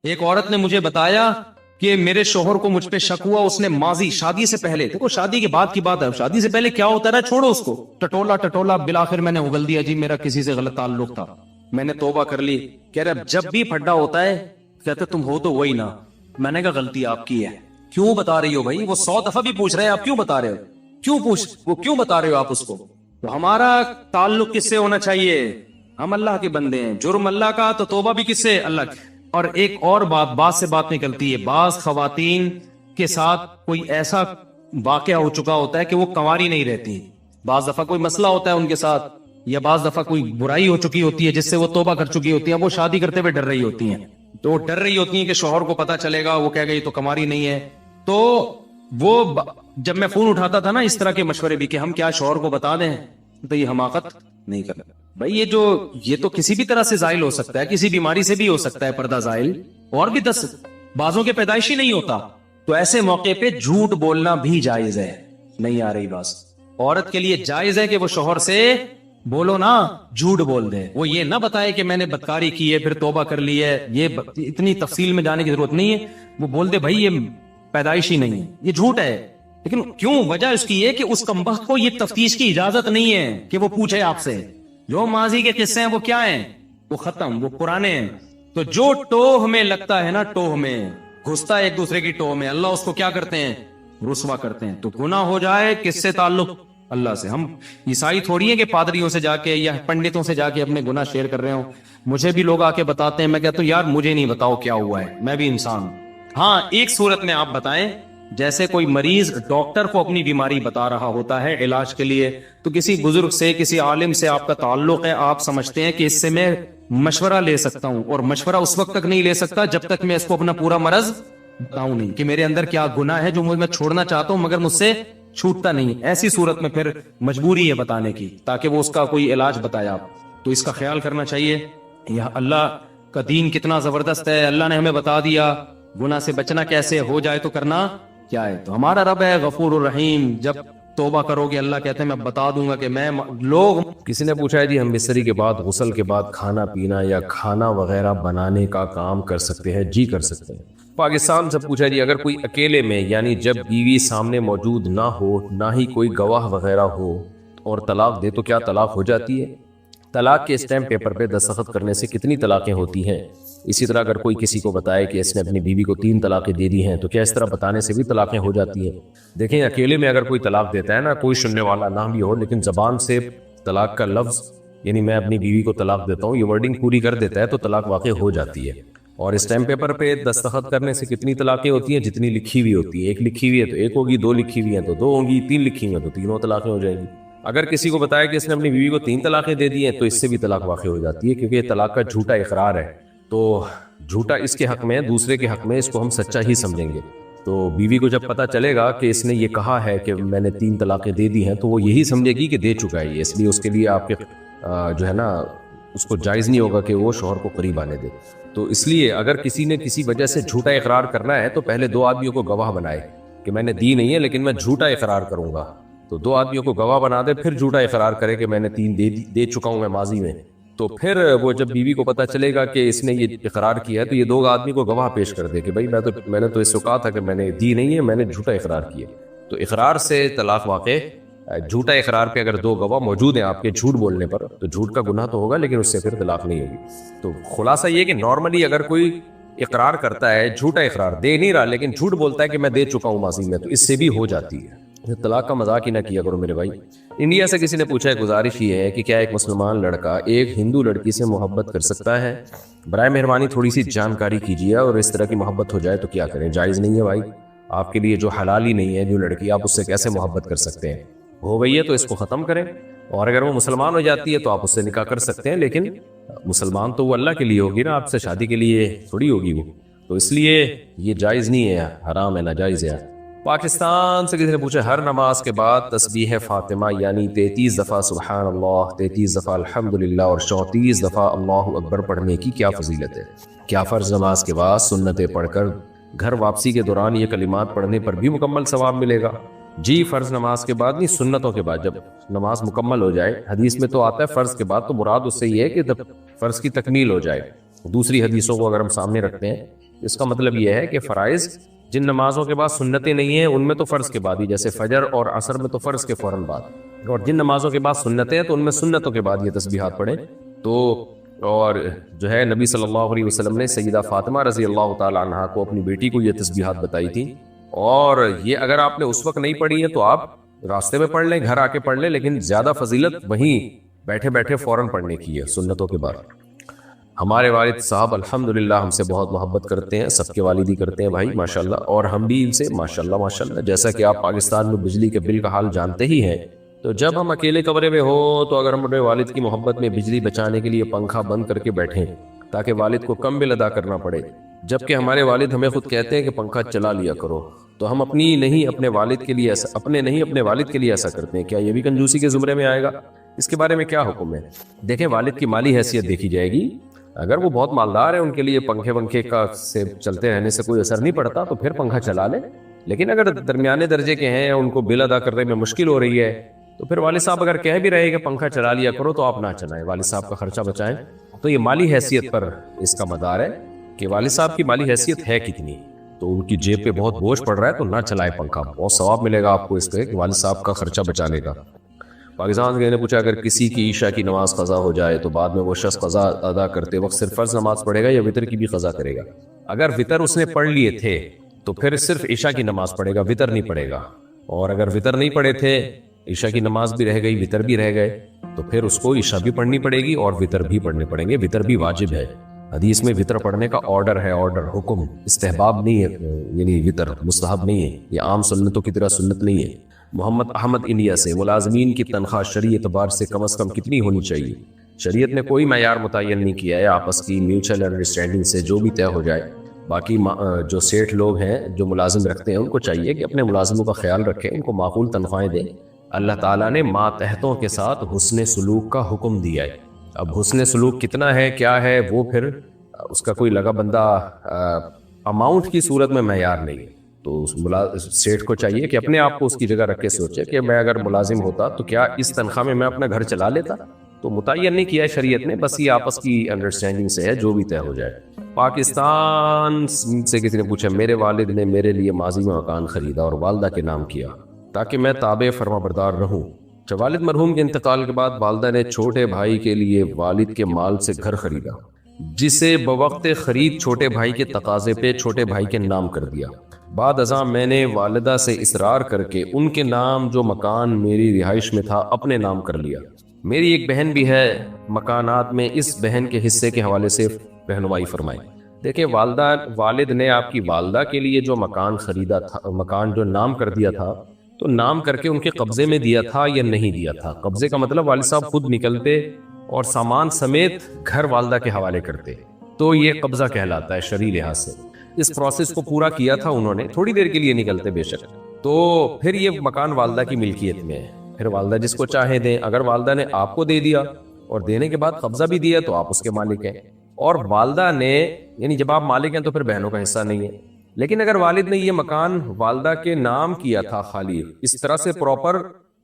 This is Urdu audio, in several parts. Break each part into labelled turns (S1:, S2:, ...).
S1: ایک عورت نے مجھے بتایا کہ میرے شوہر کو مجھ پہ شک ہوا، اس نے ماضی شادی سے پہلے، دیکھو شادی کے بعد کی بات ہے، شادی سے پہلے کیا ہوتا ہے چھوڑو اس کو، ٹٹولا بالآخر میں نے اگل دیا جی میرا کسی سے غلط تعلق تھا، میں نے توبہ کر لی۔ کہہ رہے جب بھی پھڈا ہوتا ہے کہتے تم ہو تو وہی نا، میں نے کہا غلطی آپ کی ہے، کیوں بتا رہی ہو بھائی؟ وہ 100 دفعہ بھی پوچھ رہے ہیں آپ کیوں بتا رہے ہو، کیوں بتا رہے ہو آپ اس کو؟ تو ہمارا تعلق کس سے ہونا چاہیے؟ ہم اللہ کے بندے ہیں، جرم اللہ کا تو توبہ بھی کس سے؟ اللہ کی۔ اور ایک اور بات سے بات نکلتی ہے، بعض خواتین کے ساتھ کوئی ایسا واقعہ ہو چکا ہوتا ہے کہ وہ کنواری نہیں رہتی، بعض دفعہ کوئی مسئلہ ہوتا ہے ان کے ساتھ، یا بعض دفعہ کوئی برائی ہو چکی ہوتی ہے جس سے وہ توبہ کر چکی ہوتی ہیں، وہ شادی کرتے ہوئے ڈر رہی ہوتی ہیں، تو وہ ڈر رہی ہوتی ہیں کہ شوہر کو پتا چلے گا، وہ کہے گا یہ تو کنواری نہیں ہے۔ تو وہ جب میں فون اٹھاتا تھا نا اس طرح کے مشورے بھی کہ ہم کیا شوہر کو بتا دیں، تو یہ حماقت نہیں کرنا بھائی، یہ تو کسی بھی طرح سے زائل ہو سکتا ہے، کسی بیماری سے بھی ہو سکتا ہے پردہ زائل، اور بھی 10 بازوں کے پیدائشی نہیں ہوتا، تو ایسے موقع پہ جھوٹ بولنا بھی جائز ہے۔ نہیں آ رہی بات؟ عورت کے لیے جائز ہے کہ وہ شوہر سے بولو نا، جھوٹ بول دے، وہ یہ نہ بتائے کہ میں نے بدکاری کی ہے پھر توبہ کر لی ہے، یہ اتنی تفصیل میں جانے کی ضرورت نہیں ہے، وہ بول دے بھائی یہ پیدائشی نہیں ہے، یہ جھوٹ ہے، لیکن کیوں؟ وجہ اس کی ہے کہ اس کمبخت کو یہ تفتیش کی اجازت نہیں ہے کہ وہ پوچھے آپ سے، جو ماضی کے قصے ہیں وہ کیا ہیں؟ وہ ختم، وہ پرانے ہیں، تو جو ٹوہ میں لگتا ہے نا، ٹوہ میں گھستا ہے ایک دوسرے کی ٹوہ میں، اللہ اس کو کیا کرتے ہیں؟ رسوا کرتے ہیں۔ تو گناہ ہو جائے کس سے تعلق؟ اللہ سے۔ ہم عیسائی تھوڑی ہیں کہ پادریوں سے جا کے یا پنڈتوں سے جا کے اپنے گناہ شیئر کر رہے ہوں، مجھے بھی لوگ آ کے بتاتے ہیں، میں کہتا ہوں یار مجھے نہیں بتاؤ کیا ہوا ہے، میں بھی انسان ہوں۔ ہاں ایک صورت میں آپ بتائیں، جیسے کوئی مریض ڈاکٹر کو اپنی بیماری بتا رہا ہوتا ہے علاج کے لیے، تو کسی بزرگ سے، کسی عالم سے آپ کا تعلق ہے، آپ سمجھتے ہیں کہ اس سے میں مشورہ لے سکتا ہوں، اور مشورہ اس وقت تک نہیں لے سکتا جب تک میں اس کو اپنا پورا مرض بتاؤں نہیں کہ میرے اندر کیا گناہ ہے جو میں چھوڑنا چاہتا ہوں مگر مجھ سے چھوٹتا نہیں۔ ایسی صورت میں پھر مجبوری ہے بتانے کی تاکہ وہ اس کا کوئی علاج بتایا آپ، تو اس کا خیال کرنا چاہیے۔ یہ اللہ کا دین کتنا زبردست ہے، اللہ نے ہمیں بتا دیا گناہ سے بچنا کیسے، ہو جائے تو کرنا کیا ہے۔ تو ہمارا رب ہے غفور الرحیم، جب توبہ کرو گے اللہ کہتے ہیں میں بتا دوں گا کہ میں لوگ۔
S2: کسی نے پوچھا ہے جی ہم بستری کے بعد غسل کے بعد کھانا پینا یا کھانا وغیرہ بنانے کا کام کر سکتے ہیں؟ جی کر سکتے ہیں۔ پاکستان سے پوچھا جی اگر کوئی اکیلے میں، یعنی جب بیوی سامنے موجود نہ ہو، نہ ہی کوئی گواہ وغیرہ ہو، اور طلاق دے تو کیا طلاق ہو جاتی ہے؟ طلاق کے اسٹیمپ پیپر پہ دستخط کرنے سے کتنی طلاقیں ہوتی ہیں؟ اسی طرح اگر کوئی کسی کو بتائے کہ اس نے اپنی بیوی کو 3 طلاقیں دے دی ہیں تو کیا اس طرح بتانے سے بھی طلاقیں ہو جاتی ہیں؟ دیکھیں اکیلے میں اگر کوئی طلاق دیتا ہے نا، کوئی سننے والا نہ بھی ہو، لیکن زبان سے طلاق کا لفظ، یعنی میں اپنی بیوی کو طلاق دیتا ہوں، یہ ورڈنگ پوری کر دیتا ہے تو طلاق واقع ہو جاتی ہے۔ اور اسٹیمپ پیپر پہ دستخط کرنے سے کتنی طلاقیں ہوتی ہیں؟ جتنی لکھی ہوئی ہوتی ہے، 1 لکھی ہوئی ہے تو 1 ہوگی، 2 لکھی ہوئی ہیں تو 2 ہوں گی، 3 لکھی ہوئی ہیں تو 3 طلاقیں ہو جائیں گی۔ اگر کسی کو بتایا کہ اس نے اپنی بیوی کو 3 طلاقیں دے دی ہیں تو اس سے بھی طلاق واقع ہو جاتی ہے، کیونکہ یہ طلاق کا جھوٹا اقرار ہے، تو جھوٹا اس کے حق میں، دوسرے کے حق میں، اس کو ہم سچا ہی سمجھیں گے۔ تو بیوی کو جب پتہ چلے گا کہ اس نے یہ کہا ہے کہ میں نے 3 طلاقیں دے دی ہیں تو وہ یہی سمجھے گی کہ دے چکا ہے یہ، اس لیے اس کے لیے آپ کے جو ہے نا اس کو جائز نہیں ہوگا کہ وہ شوہر کو قریب آنے دے۔ تو اس لیے اگر کسی نے کسی وجہ سے جھوٹا اقرار کرنا ہے تو پہلے 2 آدمیوں کو گواہ بنائے کہ میں نے دی نہیں ہے لیکن میں جھوٹا اقرار کروں گا، تو 2 آدمیوں کو گواہ بنا دے، پھر جھوٹا اقرار کرے کہ میں نے 3 دے چکا ہوں میں ماضی میں، تو پھر وہ جب بیوی کو پتہ چلے گا کہ اس نے یہ اقرار کیا ہے تو یہ 2 آدمی کو گواہ پیش کر دے کہ بھائی میں نے تو اس کو کہا تھا کہ میں نے دی نہیں ہے، میں نے جھوٹا اقرار کیا۔ تو اقرار سے طلاق واقع، جھوٹا اقرار پہ اگر 2 گواہ موجود ہیں آپ کے جھوٹ بولنے پر تو جھوٹ کا گناہ تو ہوگا لیکن اس سے پھر طلاق نہیں ہوگی۔ تو خلاصہ یہ کہ نارملی اگر کوئی اقرار کرتا ہے، جھوٹا اقرار دے نہیں رہا لیکن جھوٹ بولتا ہے کہ میں دے چکا ہوں ماضی میں، تو اس سے بھی ہو جاتی ہے۔ طلاق کا مذاق ہی نہ کیا کرو میرے بھائی۔ انڈیا سے کسی نے پوچھا ہے، گزارش یہ ہے کہ کیا ایک مسلمان لڑکا ایک ہندو لڑکی سے محبت کر سکتا ہے؟ برائے مہربانی تھوڑی سی جانکاری کیجیے، اور اس طرح کی محبت ہو جائے تو کیا کریں؟ جائز نہیں ہے بھائی، آپ کے لیے جو حلال ہی نہیں ہے جو لڑکی، آپ اس سے کیسے محبت کر سکتے ہیں؟ ہو گئی ہے تو اس کو ختم کریں، اور اگر وہ مسلمان ہو جاتی ہے تو آپ اس سے نکاح کر سکتے ہیں، لیکن مسلمان تو وہ اللہ کے لیے ہوگی نا، آپ سے شادی کے لیے تھوڑی ہوگی وہ، تو اس لیے یہ جائز نہیں ہے، حرام ہے، ناجائز ہے۔ پاکستان سے کسی نے پوچھا ہر نماز کے بعد تسبیح فاطمہ یعنی 33 دفعہ سبحان اللہ، 33 دفعہ الحمدللہ اور 34 دفعہ اللہ اکبر پڑھنے کی کیا فضیلت ہے؟ کیا فرض نماز کے بعد سنتیں پڑھ کر گھر واپسی کے دوران یہ کلمات پڑھنے پر بھی مکمل ثواب ملے گا؟ جی، فرض نماز کے بعد نہیں، سنتوں کے بعد، جب نماز مکمل ہو جائے، حدیث میں تو آتا ہے فرض کے بعد، تو مراد اس سے یہ ہے کہ جب فرض کی تکمیل ہو جائے۔ دوسری حدیثوں کو اگر ہم سامنے رکھتے ہیں اس کا مطلب یہ ہے کہ فرائض جن نمازوں کے بعد سنتیں نہیں ہیں ان میں تو فرض کے بعد ہی، جیسے فجر اور عصر میں تو فرض کے فوراً بعد، اور جن نمازوں کے بعد سنتیں ہیں تو ان میں سنتوں کے بعد یہ تسبیحات پڑھیں۔ تو اور جو ہے نبی صلی اللہ علیہ وسلم نے سیدہ فاطمہ رضی اللہ تعالی عنہا کو، اپنی بیٹی کو، یہ تسبیحات بتائی تھی، اور یہ اگر آپ نے اس وقت نہیں پڑھی ہے تو آپ راستے میں پڑھ لیں، گھر آ کے پڑھ لیں، لیکن زیادہ فضیلت وہیں بیٹھے بیٹھے فوراً پڑھنے کی ہے سنتوں کے بعد۔ ہمارے والد صاحب الحمدللہ ہم سے بہت محبت کرتے ہیں، سب کے والد ہی کرتے ہیں بھائی ماشاءاللہ، اور ہم بھی ان سے ماشاءاللہ جیسا کہ آپ پاکستان میں بجلی کے بل کا حال جانتے ہی ہیں، تو جب ہم اکیلے کمرے میں ہوں تو اگر ہم اپنے والد کی محبت میں بجلی بچانے کے لیے پنکھا بند کر کے بیٹھیں تاکہ والد کو کم بل ادا کرنا پڑے، جبکہ ہمارے والد ہمیں خود کہتے ہیں کہ پنکھا چلا لیا کرو، تو ہم اپنے والد کے لیے ایسا کرتے ہیں، کیا یہ بھی کنجوسی کے زمرے میں آئے گا؟ اس کے بارے میں کیا حکم ہے؟ دیکھیں، والد کی مالی حیثیت دیکھی جائے گی، اگر وہ بہت مالدار ہے، ان کے لیے پنکھے ونکھے کا سے چلتے رہنے سے کوئی اثر نہیں پڑتا تو پھر پنکھا چلا لیں، لیکن اگر درمیانے درجے کے ہیں، ان کو بل ادا کرنے میں مشکل ہو رہی ہے، تو پھر والد صاحب اگر کہہ بھی رہے کہ پنکھا چلا لیا کرو تو آپ نہ چلائیں، والد صاحب کا خرچہ بچائیں۔ تو یہ مالی حیثیت پر اس کا مدار ہے کہ والد صاحب کی مالی حیثیت ہے کتنی، تو ان کی جیب پہ بہت بوجھ پڑ رہا ہے تو نہ چلائیں پنکھا، بہت ثواب ملے گا آپ کو اس پہ کہ والد صاحب کا خرچہ بچانے کا۔ پاکستان کے نے پوچھا، اگر کسی کی عشاء کی نماز قضا ہو جائے تو بعد میں وہ شخص قضا ادا کرتے وقت صرف فرض نماز پڑھے گا یا وتر کی بھی قضا کرے گا؟ اگر وتر اس نے پڑھ لیے تھے تو پھر صرف عشاء کی نماز پڑھے گا، وتر نہیں پڑھے گا، اور اگر وتر نہیں پڑھے تھے، عشاء کی نماز بھی رہ گئی، وتر بھی رہ گئے، تو پھر اس کو عشاء بھی پڑھنی پڑے گی اور وتر بھی پڑھنے پڑیں گے، وتر بھی واجب ہے، حدیث میں وتر پڑھنے کا آرڈر ہے، آرڈر حکم، استحباب نہیں ہے، یعنی وتر مستحب نہیں ہے، یہ عام سنتوں کی طرح سنت نہیں ہے۔ محمد احمد انڈیا سے، ملازمین کی تنخواہ شرعی اعتبار سے کم از کم کتنی ہونی چاہیے؟ شریعت نے کوئی معیار متعین نہیں کیا ہے، آپس کی میوچل انڈرسٹینڈنگ سے جو بھی طے ہو جائے۔ باقی جو سیٹھ لوگ ہیں جو ملازم رکھتے ہیں ان کو چاہیے کہ اپنے ملازموں کا خیال رکھیں، ان کو معقول تنخواہیں دیں۔ اللہ تعالیٰ نے ماتحتوں کے ساتھ حسن سلوک کا حکم دیا ہے، اب حسن سلوک کتنا ہے کیا ہے وہ پھر اس کا کوئی لگا بندہ اماؤنٹ کی صورت میں معیار نہیں ہے، تو سیٹھ کو چاہیے کہ اپنے آپ کو اس کی جگہ رکھ کے سوچے کہ میں اگر ملازم ہوتا تو کیا اس تنخواہ میں میں اپنا گھر چلا لیتا؟ تو متعین نہیں کیا ہے شریعت نے، بس یہ آپس کی انڈرسٹینڈنگ سے ہے، جو بھی طے ہو جائے۔ پاکستان سے کسی نے پوچھا، میرے والد نے میرے لیے ماضی میں مکان خریدا اور والدہ کے نام کیا تاکہ میں تابع فرما بردار رہوں۔ والد مرحوم کے انتقال کے بعد والدہ نے چھوٹے بھائی کے لیے والد کے مال سے گھر خریدا، جسے بوقت خرید چھوٹے بھائی کے تقاضے پہ چھوٹے بھائی کے نام کر دیا۔ بعد ازاں میں نے والدہ سے اصرار کر کے ان کے نام جو مکان میری رہائش میں تھا اپنے نام کر لیا۔ میری ایک بہن بھی ہے مکانات میں، اس بہن کے حصے کے حوالے سے رہنمائی فرمائیں۔ دیکھیں، والد نے آپ کی والدہ کے لیے جو مکان خریدا تھا، مکان جو نام کر دیا تھا، تو نام کر کے ان کے قبضے میں دیا تھا یا نہیں دیا تھا؟ قبضے کا مطلب والد صاحب خود نکلتے اور سامان سمیت گھر والدہ کے حوالے کرتے، تو یہ قبضہ کہلاتا ہے شرعی لحاظ سے۔ اس پروسیس کو پورا کیا تھا انہوں نے، تھوڑی دیر کے لیے نکلتے بے شک، تو پھر یہ مکان والدہ کی ملکیت میں ہے، پھر والدہ جس کو چاہے دیں۔ اگر والدہ نے آپ کو دے دیا اور دینے کے بعد قبضہ بھی دیا تو آپ اس کے مالک ہیں، اور والدہ نے، یعنی جب آپ مالک ہیں تو پھر بہنوں کا حصہ نہیں ہے۔ لیکن اگر والد نے یہ مکان والدہ کے نام کیا تھا، خالی اس طرح سے پراپر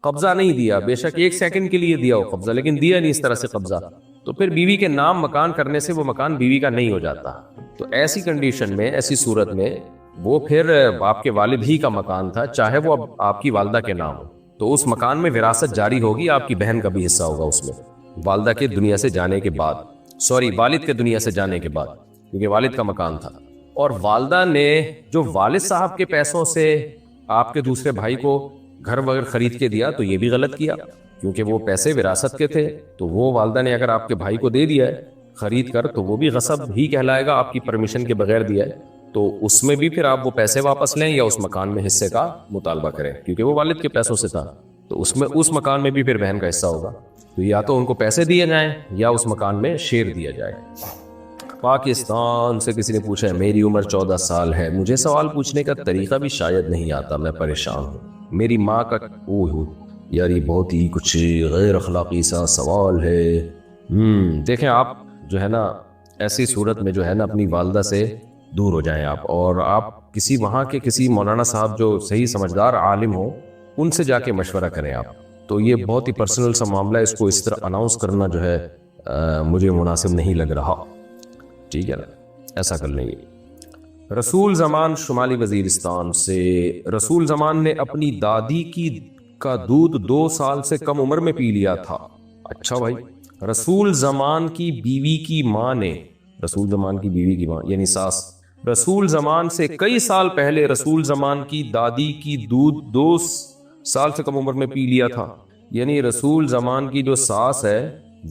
S2: قبضہ نہیں دیا، بے شک 1 سیکنڈ کے لیے دیا ہو قبضہ، لیکن دیا نہیں اس طرح سے قبضہ، تو پھر بیوی کے نام مکان کرنے سے وہ مکان بیوی کا نہیں ہو جاتا۔ تو ایسی کنڈیشن میں، ایسی صورت میں وہ پھر آپ کے والد ہی کا مکان تھا، چاہے وہ آپ کی والدہ کے نام ہو، تو اس مکان میں وراثت جاری ہوگی، آپ کی بہن کا بھی حصہ ہوگا اس میں، والدہ کے دنیا سے جانے کے بعد، والد کے دنیا سے جانے کے بعد، کیونکہ والد کا مکان تھا۔ اور والدہ نے جو والد صاحب کے پیسوں سے آپ کے دوسرے بھائی کو گھر وغیرہ خرید کے دیا تو یہ بھی غلط کیا، کیونکہ وہ پیسے وراثت کے تھے، تو وہ والدہ نے اگر آپ کے بھائی کو دے دیا ہے خرید کر تو وہ بھی غصب ہی کہلائے گا، آپ کی پرمیشن کے بغیر دیا ہے، تو اس میں بھی پھر آپ وہ پیسے واپس لیں یا اس مکان میں حصے کا مطالبہ کریں، کیونکہ وہ والد کے پیسوں سے تھا، تو اس مکان میں بھی پھر بہن کا حصہ ہوگا، تو یا تو ان کو پیسے دیے جائیں یا اس مکان میں شیئر دیا جائے۔ پاکستان سے کسی نے پوچھا ہے، میری عمر 14 سال ہے، مجھے سوال پوچھنے کا طریقہ بھی شاید نہیں آتا، میں پریشان ہوں، میری ماں کا یار یہ بہت ہی کچھ غیر اخلاقی سا سوال ہے۔ دیکھیں، آپ جو ہے نا ایسی صورت میں جو ہے نا اپنی والدہ سے دور ہو جائیں آپ، اور آپ کسی وہاں کے کسی مولانا صاحب جو صحیح سمجھدار عالم ہو ان سے جا کے مشورہ کریں آپ، تو یہ بہت ہی پرسنل سا معاملہ ہے، اس کو اس طرح اناؤنس کرنا جو ہے مجھے مناسب نہیں لگ رہا، ٹھیک ہے نا، ایسا کر لیں گے۔ رسول زمان شمالی وزیرستان سے، رسول زمان نے اپنی دادی کا دودھ 2 سال سے کم عمر میں پی لیا تھا۔ اچھا بھائی، رسول زمان کی بیوی کی ماں نے، رسول زمان کی بیوی کی ماں یعنی ساس، رسول زمان سے کئی سال پہلے رسول زمان کی دادی کی دودھ 2 سال سے کم عمر میں پی لیا تھا۔ یعنی رسول زمان کی جو ساس ہے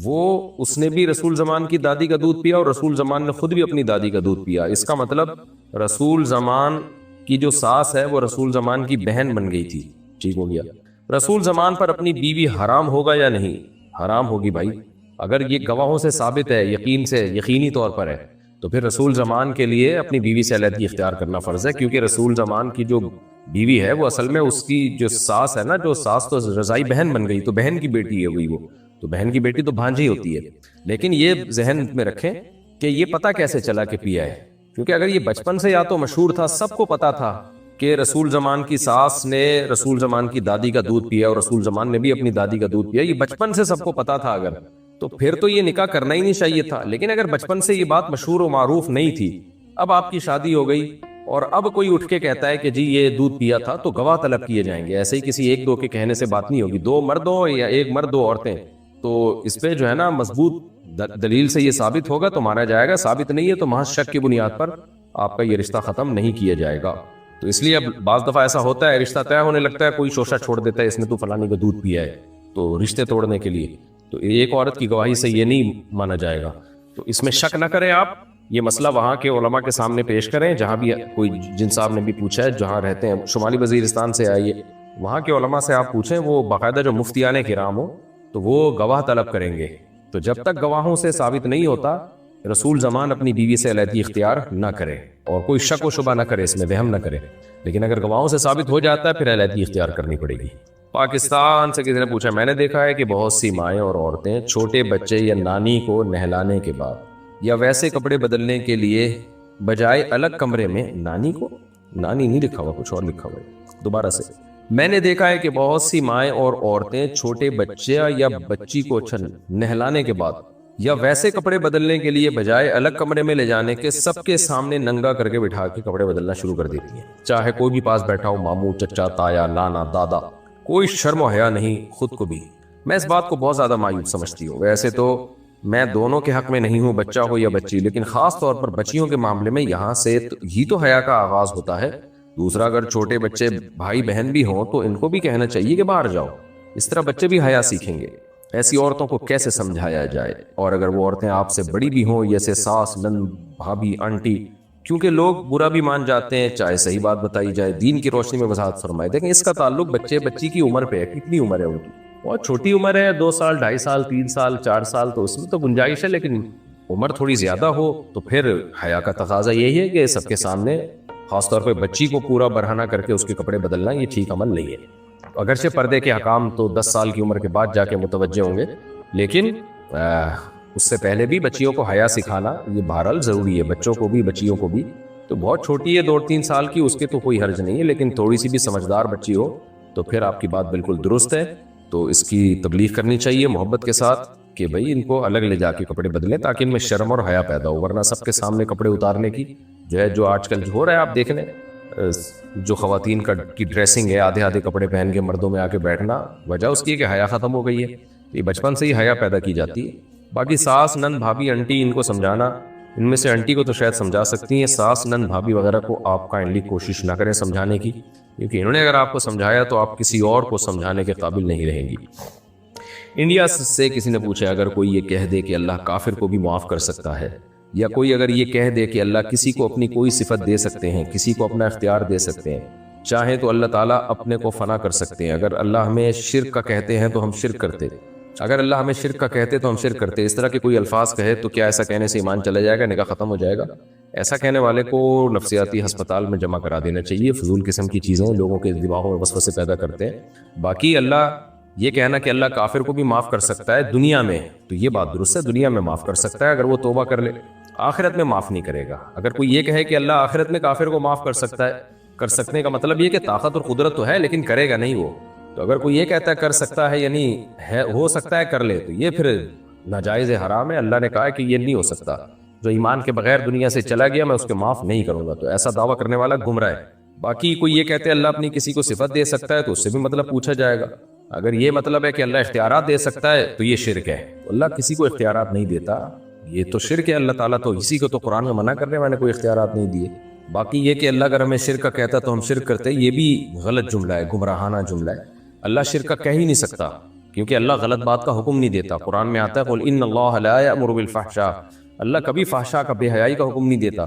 S2: وہ اس نے بھی رسول زمان کی دادی کا دودھ پیا اور رسول زمان نے خود بھی اپنی دادی کا دودھ پیا۔ اس کا مطلب رسول زمان کی جو ساس ہے وہ رسول زمان کی بہن بن گئی تھی۔ ٹھیک ہو گیا۔ رسول زمان پر اپنی بیوی حرام ہوگا یا نہیں؟ حرام ہوگی بھائی، اگر یہ گواہوں سے ثابت ہے، یقینی طور پر ہے، تو پھر رسول زمان کے لیے اپنی بیوی سے علیحدگی اختیار کرنا فرض ہے، کیونکہ رسول زمان کی جو بیوی ہے وہ اصل میں اس کی جو ساس ہے نا، جو ساس تو رضائی بہن بن گئی، تو بہن کی بیٹی ہے ہوئی وہ، تو بہن کی بیٹی تو بھانجی ہوتی ہے۔ لیکن یہ ذہن میں رکھیں کہ یہ پتہ کیسے چلا کہ پیا ہے، کیونکہ اگر یہ بچپن سے یا تو مشہور تھا، سب کو پتا تھا کہ رسول زمان کی ساس نے رسول زمان کی دادی کا دودھ پیا اور رسول زمان نے بھی اپنی دادی کا دودھ پیا، یہ بچپن سے سب کو پتا تھا، اگر تو پھر تو یہ نکاح کرنا ہی نہیں چاہیے تھا۔ لیکن اگر بچپن سے یہ بات مشہور و معروف نہیں تھی، اب آپ کی شادی ہو گئی اور اب کوئی اٹھ کے کہتا ہے کہ جی یہ دودھ پیا تھا، تو گواہ طلب کیے جائیں گے۔ ایسے ہی کسی ایک دو کے کہنے سے بات نہیں ہوگی، 2 مرد ہو یا 1 مرد 2 عورتیں، تو اس پہ جو ہے نا مضبوط دلیل سے یہ ثابت ہوگا تو مانا جائے گا، ثابت نہیں ہے تو محض شک کی بنیاد پر آپ کا یہ رشتہ ختم نہیں کیا جائے گا۔ تو اس لیے اب بعض دفعہ ایسا ہوتا ہے، رشتہ طے ہونے لگتا ہے، کوئی شوشہ چھوڑ دیتا ہے اس نے تو فلانی کا دودھ پیا ہے، تو رشتے توڑنے کے لیے، تو ایک عورت کی گواہی سے یہ نہیں مانا جائے گا۔ تو اس میں شک نہ کریں آپ، یہ مسئلہ وہاں کے علماء کے سامنے پیش کریں، جہاں بھی کوئی جن صاحب نے بھی پوچھا ہے، جہاں رہتے ہیں شمالی وزیرستان سے آئیے، وہاں کے علماء سے آپ پوچھیں، وہ باقاعدہ جو مفتیان کرام ہو تو وہ گواہ طلب کریں گے۔ تو جب تک گواہوں سے ثابت نہیں ہوتا، رسول زمان اپنی بیوی سے علیحدگی اختیار نہ کرے اور کوئی شک و شبہ نہ کرے، اس میں وہم نہ کرے۔ لیکن اگر گواہوں سے ثابت ہو جاتا ہے پھر علیحدگی اختیار کرنی پڑے گی۔ پاکستان سے کسی نے پوچھا، میں نے دیکھا ہے کہ بہت سی مائیں اور عورتیں چھوٹے بچے یا نانی کو نہلانے کے بعد یا ویسے کپڑے بدلنے کے لیے بجائے الگ کمرے میں، نانی کو، نانی نہیں لکھا ہوا، کچھ اور لکھا ہوا ہے، دوبارہ سے، میں نے دیکھا ہے کہ بہت سی مائیں اور عورتیں چھوٹے بچے یا بچی کو نہلانے کے بعد یا ویسے کپڑے بدلنے کے لیے بجائے الگ کمرے میں لے جانے کے سب کے سامنے ننگا کر کے بٹھا کے کپڑے بدلنا شروع کر دیتی ہیں، چاہے کوئی بھی پاس بیٹھا ہو، ماموں، چچا، تایا، نانا، دادا، کوئی شرم و حیا نہیں خود کو بھی۔ میں اس بات کو بہت زیادہ مایوب سمجھتی ہوں۔ ویسے تو میں دونوں کے حق میں نہیں ہوں، بچہ ہو یا بچی، لیکن خاص طور پر بچیوں کے معاملے میں یہاں سے ہی تو حیا کا آغاز ہوتا ہے۔ دوسرا، اگر چھوٹے بچے بھائی بہن بھی ہوں تو ان کو بھی کہنا چاہیے کہ باہر جاؤ، اس طرح بچے بھی حیا سیکھیں گے۔ ایسی عورتوں کو کیسے سمجھایا جائے؟ اور اگر وہ عورتیں آپ سے بڑی بھی ہوں، جیسے ساس، نند، بھابھی، آنٹی، کیونکہ لوگ برا بھی مان جاتے ہیں، چاہے صحیح بات بتائی جائے، دین کی روشنی میں وضاحت فرمائے۔ دیکھیں اس کا تعلق بچے بچی کی عمر پہ ہے، کتنی عمر ہے ان کی، بہت چھوٹی عمر ہے، 2 سال، 2.5 سال، 3 سال، 4 سال، تو اس میں تو گنجائش ہے، لیکن عمر تھوڑی زیادہ ہو تو پھر حیا کا تقاضا یہی ہے کہ سب کے سامنے، خاص طور پہ بچی کو پورا برہنہ کر کے اس کے کپڑے بدلنا یہ ٹھیک عمل نہیں ہے۔ اگرچہ پردے کے حکام تو 10 سال کی عمر کے بعد جا کے متوجہ ہوں گے، لیکن اس سے پہلے بھی بچیوں کو حیا سکھانا یہ بہرحال ضروری ہے، بچوں کو بھی بچیوں کو بھی۔ تو بہت چھوٹی ہے 2-3 سال کی، اس کے تو کوئی حرج نہیں ہے، لیکن تھوڑی سی بھی سمجھدار بچی ہو تو پھر آپ کی بات بالکل درست ہے، تو اس کی تبلیغ کرنی چاہیے محبت کے ساتھ کہ بھائی ان کو الگ لے جا کے کپڑے بدلیں تاکہ ان میں شرم اور حیا پیدا ہو، ورنہ سب کے سامنے کپڑے اتارنے کی جو آج کل ہو رہا ہے، آپ دیکھ لیں جو خواتین کی ڈریسنگ ہے، آدھے کپڑے پہن کے مردوں میں آ کے بیٹھنا، وجہ اس کی کہ حیا ختم ہو گئی ہے، یہ بچپن سے ہی حیا پیدا کی جاتی ہے۔ باقی ساس، نند، بھابھی، انٹی، ان کو سمجھانا، ان میں سے انٹی کو تو شاید سمجھا سکتی ہیں، ساس، نند، بھابھی وغیرہ کو آپ کائنڈلی کوشش نہ کریں سمجھانے کی، کیونکہ انہوں نے اگر آپ کو سمجھایا تو آپ کسی اور کو سمجھانے کے قابل نہیں رہیں گی۔ انڈیا سے کسی نے پوچھا، اگر کوئی یہ کہہ دے کہ اللہ کافر کو بھی معاف کر سکتا ہے، یا کوئی اگر یہ کہہ دے کہ اللہ کسی کو اپنی کوئی صفت دے سکتے ہیں، کسی کو اپنا اختیار دے سکتے ہیں، چاہیں تو اللہ تعالیٰ اپنے کو فنا کر سکتے ہیں، اگر اللہ ہمیں شرک کا کہتے ہیں تو ہم شرک کرتے، اگر اللہ ہمیں شرک کا کہتے تو ہم شرک کرتے، اس طرح کے کوئی الفاظ کہے تو کیا ایسا کہنے سے ایمان چلا جائے گا، نکاح ختم ہو جائے گا؟ ایسا کہنے والے کو نفسیاتی ہسپتال میں جمع کرا دینا چاہیے، فضول قسم کی چیزیں لوگوں کے دماغوں میں وسوسے پیدا کرتے ہیں۔ باقی اللہ یہ کہنا کہ اللہ کافر کو بھی معاف کر سکتا ہے دنیا میں، تو یہ بات درست ہے، دنیا میں معاف کر سکتا ہے اگر وہ توبہ کر لے، آخرت میں معاف نہیں کرے گا۔ اگر کوئی یہ کہے کہ اللہ آخرت میں کافر کو معاف کر سکتا ہے، کر سکنے کا مطلب یہ کہ طاقت اور قدرت تو ہے لیکن کرے گا نہیں وہ، تو اگر کوئی یہ کہتا ہے کر سکتا ہے یعنی ہے ہو سکتا ہے کر لے، تو یہ پھر ناجائز حرام ہے، اللہ نے کہا ہے کہ یہ نہیں ہو سکتا۔ جو ایمان کے بغیر دنیا سے چلا گیا میں اس کے معاف نہیں کروں گا. تو ایسا دعویٰ کرنے والا گمراہ ہے. باقی کوئی یہ کہتے ہیں اللہ اپنی کسی کو صفت دے سکتا ہے تو اس سے بھی مطلب پوچھا جائے گا. اگر یہ مطلب ہے کہ اللہ اختیارات دے سکتا ہے تو یہ شرک ہے. اللہ کسی کو اختیارات نہیں دیتا, یہ تو شرک ہے. اللہ تعالیٰ تو اسی کو تو قرآن میں منع کر رہے ہیں, میں نے کوئی اختیارات نہیں دیے. باقی یہ کہ اللہ اگر ہمیں شرک کا کہتا تو ہم شرک کرتے, یہ بھی غلط جملہ ہے, گمراہانہ جملہ ہے. اللہ شرک کا کہہ ہی نہیں سکتا کیونکہ اللہ غلط بات کا حکم نہیں دیتا. قرآن میں آتا ہے قل ان اللہ لا یأمر بالفحشاء, اللہ کبھی فحشاء کا, بے حیائی کا حکم نہیں دیتا.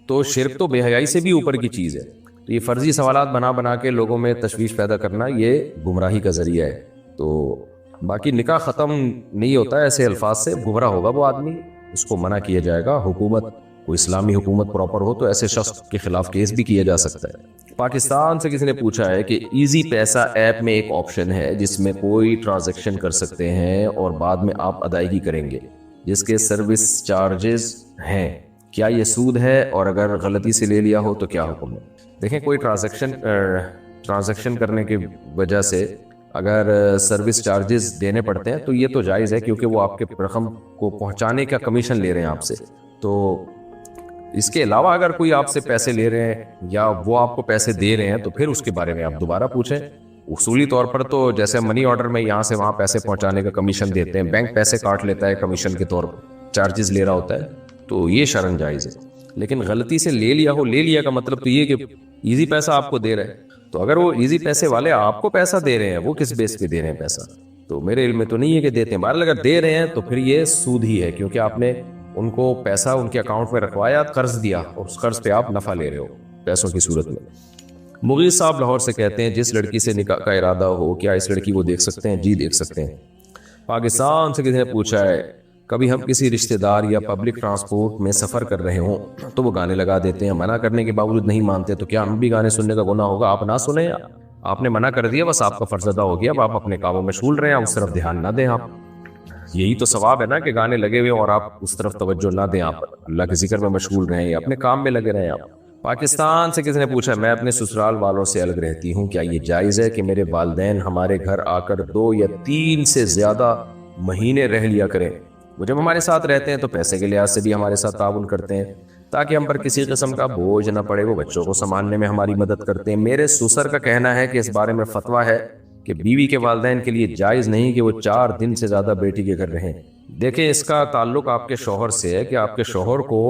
S2: تو شرک تو بے حیائی سے بھی اوپر کی چیز ہے. تو یہ فرضی سوالات بنا کے لوگوں میں تشویش پیدا کرنا یہ گمراہی کا ذریعہ ہے. تو باقی نکاح ختم نہیں ہوتا ہے ایسے الفاظ سے. گمراہ ہوگا وہ آدمی, اس کو منع کیا جائے گا. حکومت, کوئی اسلامی حکومت پراپر ہو تو ایسے شخص کے خلاف کیس بھی کیا جا سکتا ہے. پاکستان سے کسی نے پوچھا ہے کہ ایزی پیسہ ایپ میں ایک آپشن ہے جس میں کوئی ٹرانزیکشن کر سکتے ہیں اور بعد میں آپ ادائیگی کریں گے جس کے سروس چارجز ہیں, کیا یہ سود ہے, اور اگر غلطی سے لے لیا ہو تو کیا حکم ہے؟ دیکھیں, کوئی ٹرانزیکشن کرنے کی وجہ سے اگر سروس چارجز دینے پڑتے ہیں تو یہ تو جائز ہے کیونکہ وہ آپ کے رقم کو پہنچانے کا کمیشن لے رہے ہیں آپ سے. تو اس کے علاوہ اگر کوئی آپ سے پیسے لے رہے ہیں یا وہ آپ کو پیسے دے رہے ہیں تو پھر اس کے بارے میں آپ دوبارہ پوچھیں. اصولی طور پر تو جیسے منی آرڈر میں یہاں سے وہاں پیسے پہنچانے کا کمیشن دیتے ہیں, بینک پیسے کاٹ لیتا ہے کمیشن کے طور پر, چارجز لے رہا ہوتا ہے, تو یہ شرعاً جائز ہے. لیکن غلطی سے لے لیا ہو, لے لیا کا مطلب تو یہ کہ ایزی پیسہ آپ کو دے رہے ہیں, تو اگر وہ ایزی پیسے والے آپ کو پیسہ دے رہے ہیں وہ کس بیس پہ دے رہے ہیں پیسہ, تو میرے علم میں تو نہیں ہے کہ دیتے ہیں. بہرحال اگر دے رہے ہیں تو پھر یہ سود ہی ہے کیونکہ آپ نے ان کو پیسہ ان کے اکاؤنٹ میں رکھوایا, قرض دیا, اور اس قرض پہ آپ نفع لے رہے ہو پیسوں کی صورت میں. مغیث صاحب لاہور سے کہتے ہیں جس لڑکی سے نکاح کا ارادہ ہو کیا اس لڑکی کو دیکھ سکتے ہیں؟ جی دیکھ سکتے ہیں. پاکستان سے کسی نے پوچھا ہے کبھی ہم کسی رشتہ دار یا پبلک ٹرانسپورٹ میں سفر کر رہے ہوں تو وہ گانے لگا دیتے ہیں, منع کرنے کے باوجود نہیں مانتے, تو کیا ہم بھی گانے سننے کا گناہ ہوگا؟ آپ نہ سنیں, آپ نے منع کر دیا, بس آپ کا فرض ادا ہو گیا, اب آپ اپنے کاموں میں مشغول رہیں, اس طرف دھیان نہ دیں. آپ یہی تو ثواب ہے نا کہ گانے لگے ہوئے اور آپ اس طرف توجہ نہ دیں, آپ اللہ کے ذکر میں مشغول رہیں, اپنے کام میں لگے رہیں آپ. پاکستان سے کسی نے پوچھا میں اپنے سسرال والوں سے الگ رہتی ہوں, کیا یہ جائز ہے کہ میرے والدین ہمارے گھر آ کر 2 یا 3 سے زیادہ مہینے رہ لیا کریں؟ وہ جب ہمارے ساتھ رہتے ہیں تو پیسے کے لحاظ سے بھی ہمارے ساتھ تعاون کرتے ہیں تاکہ ہم پر کسی قسم کا بوجھ نہ پڑے, وہ بچوں کو سنبھالنے میں ہماری مدد کرتے ہیں. میرے سسر کا کہنا ہے کہ اس بارے میں فتویٰ ہے کہ بیوی کے والدین کے لیے جائز نہیں کہ وہ 4 دن سے زیادہ بیٹی کے گھر رہیں. دیکھیں, اس کا تعلق آپ کے شوہر سے ہے کہ آپ کے شوہر کو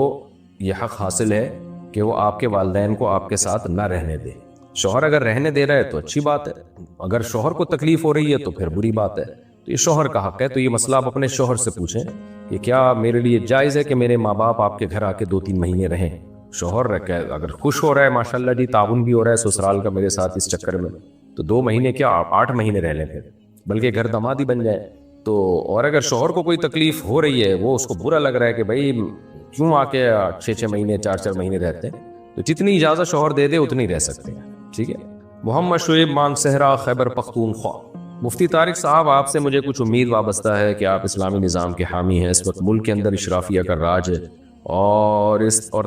S2: یہ حق حاصل ہے کہ وہ آپ کے والدین کو آپ کے ساتھ نہ رہنے دے. شوہر اگر رہنے دے رہا ہے تو اچھی بات ہے, اگر شوہر کو تکلیف ہو رہی ہے تو پھر بری بات ہے. تو یہ شوہر کا حق ہے, تو یہ مسئلہ آپ اپنے شوہر سے پوچھیں کہ کیا میرے لیے جائز ہے کہ میرے ماں باپ آپ کے گھر آ کے 2-3 مہینے رہیں. شوہر اگر خوش ہو رہا ہے ماشاءاللہ جی, تعاون بھی ہو رہا ہے سسرال کا میرے ساتھ اس چکر میں, تو 2 مہینے کیا 8 مہینے رہ لیں پھر, بلکہ گھر داماد ہی بن جائے. تو اور اگر شوہر کو کوئی تکلیف ہو رہی ہے, وہ اس کو برا لگ رہا ہے کہ بھائی کیوں آ کے 6 مہینے 4 مہینے رہتے ہیں, تو جتنی اجازت شوہر دے دے اتنی رہ سکتے ہیں. ٹھیک ہے. محمد شعیب مان صحرا, خیبر پختونخوا. مفتی طارق صاحب, آپ سے مجھے کچھ امید وابستہ ہے کہ آپ اسلامی نظام کے حامی ہیں. اس وقت ملک کے اندر اشرافیہ کا راج ہے اور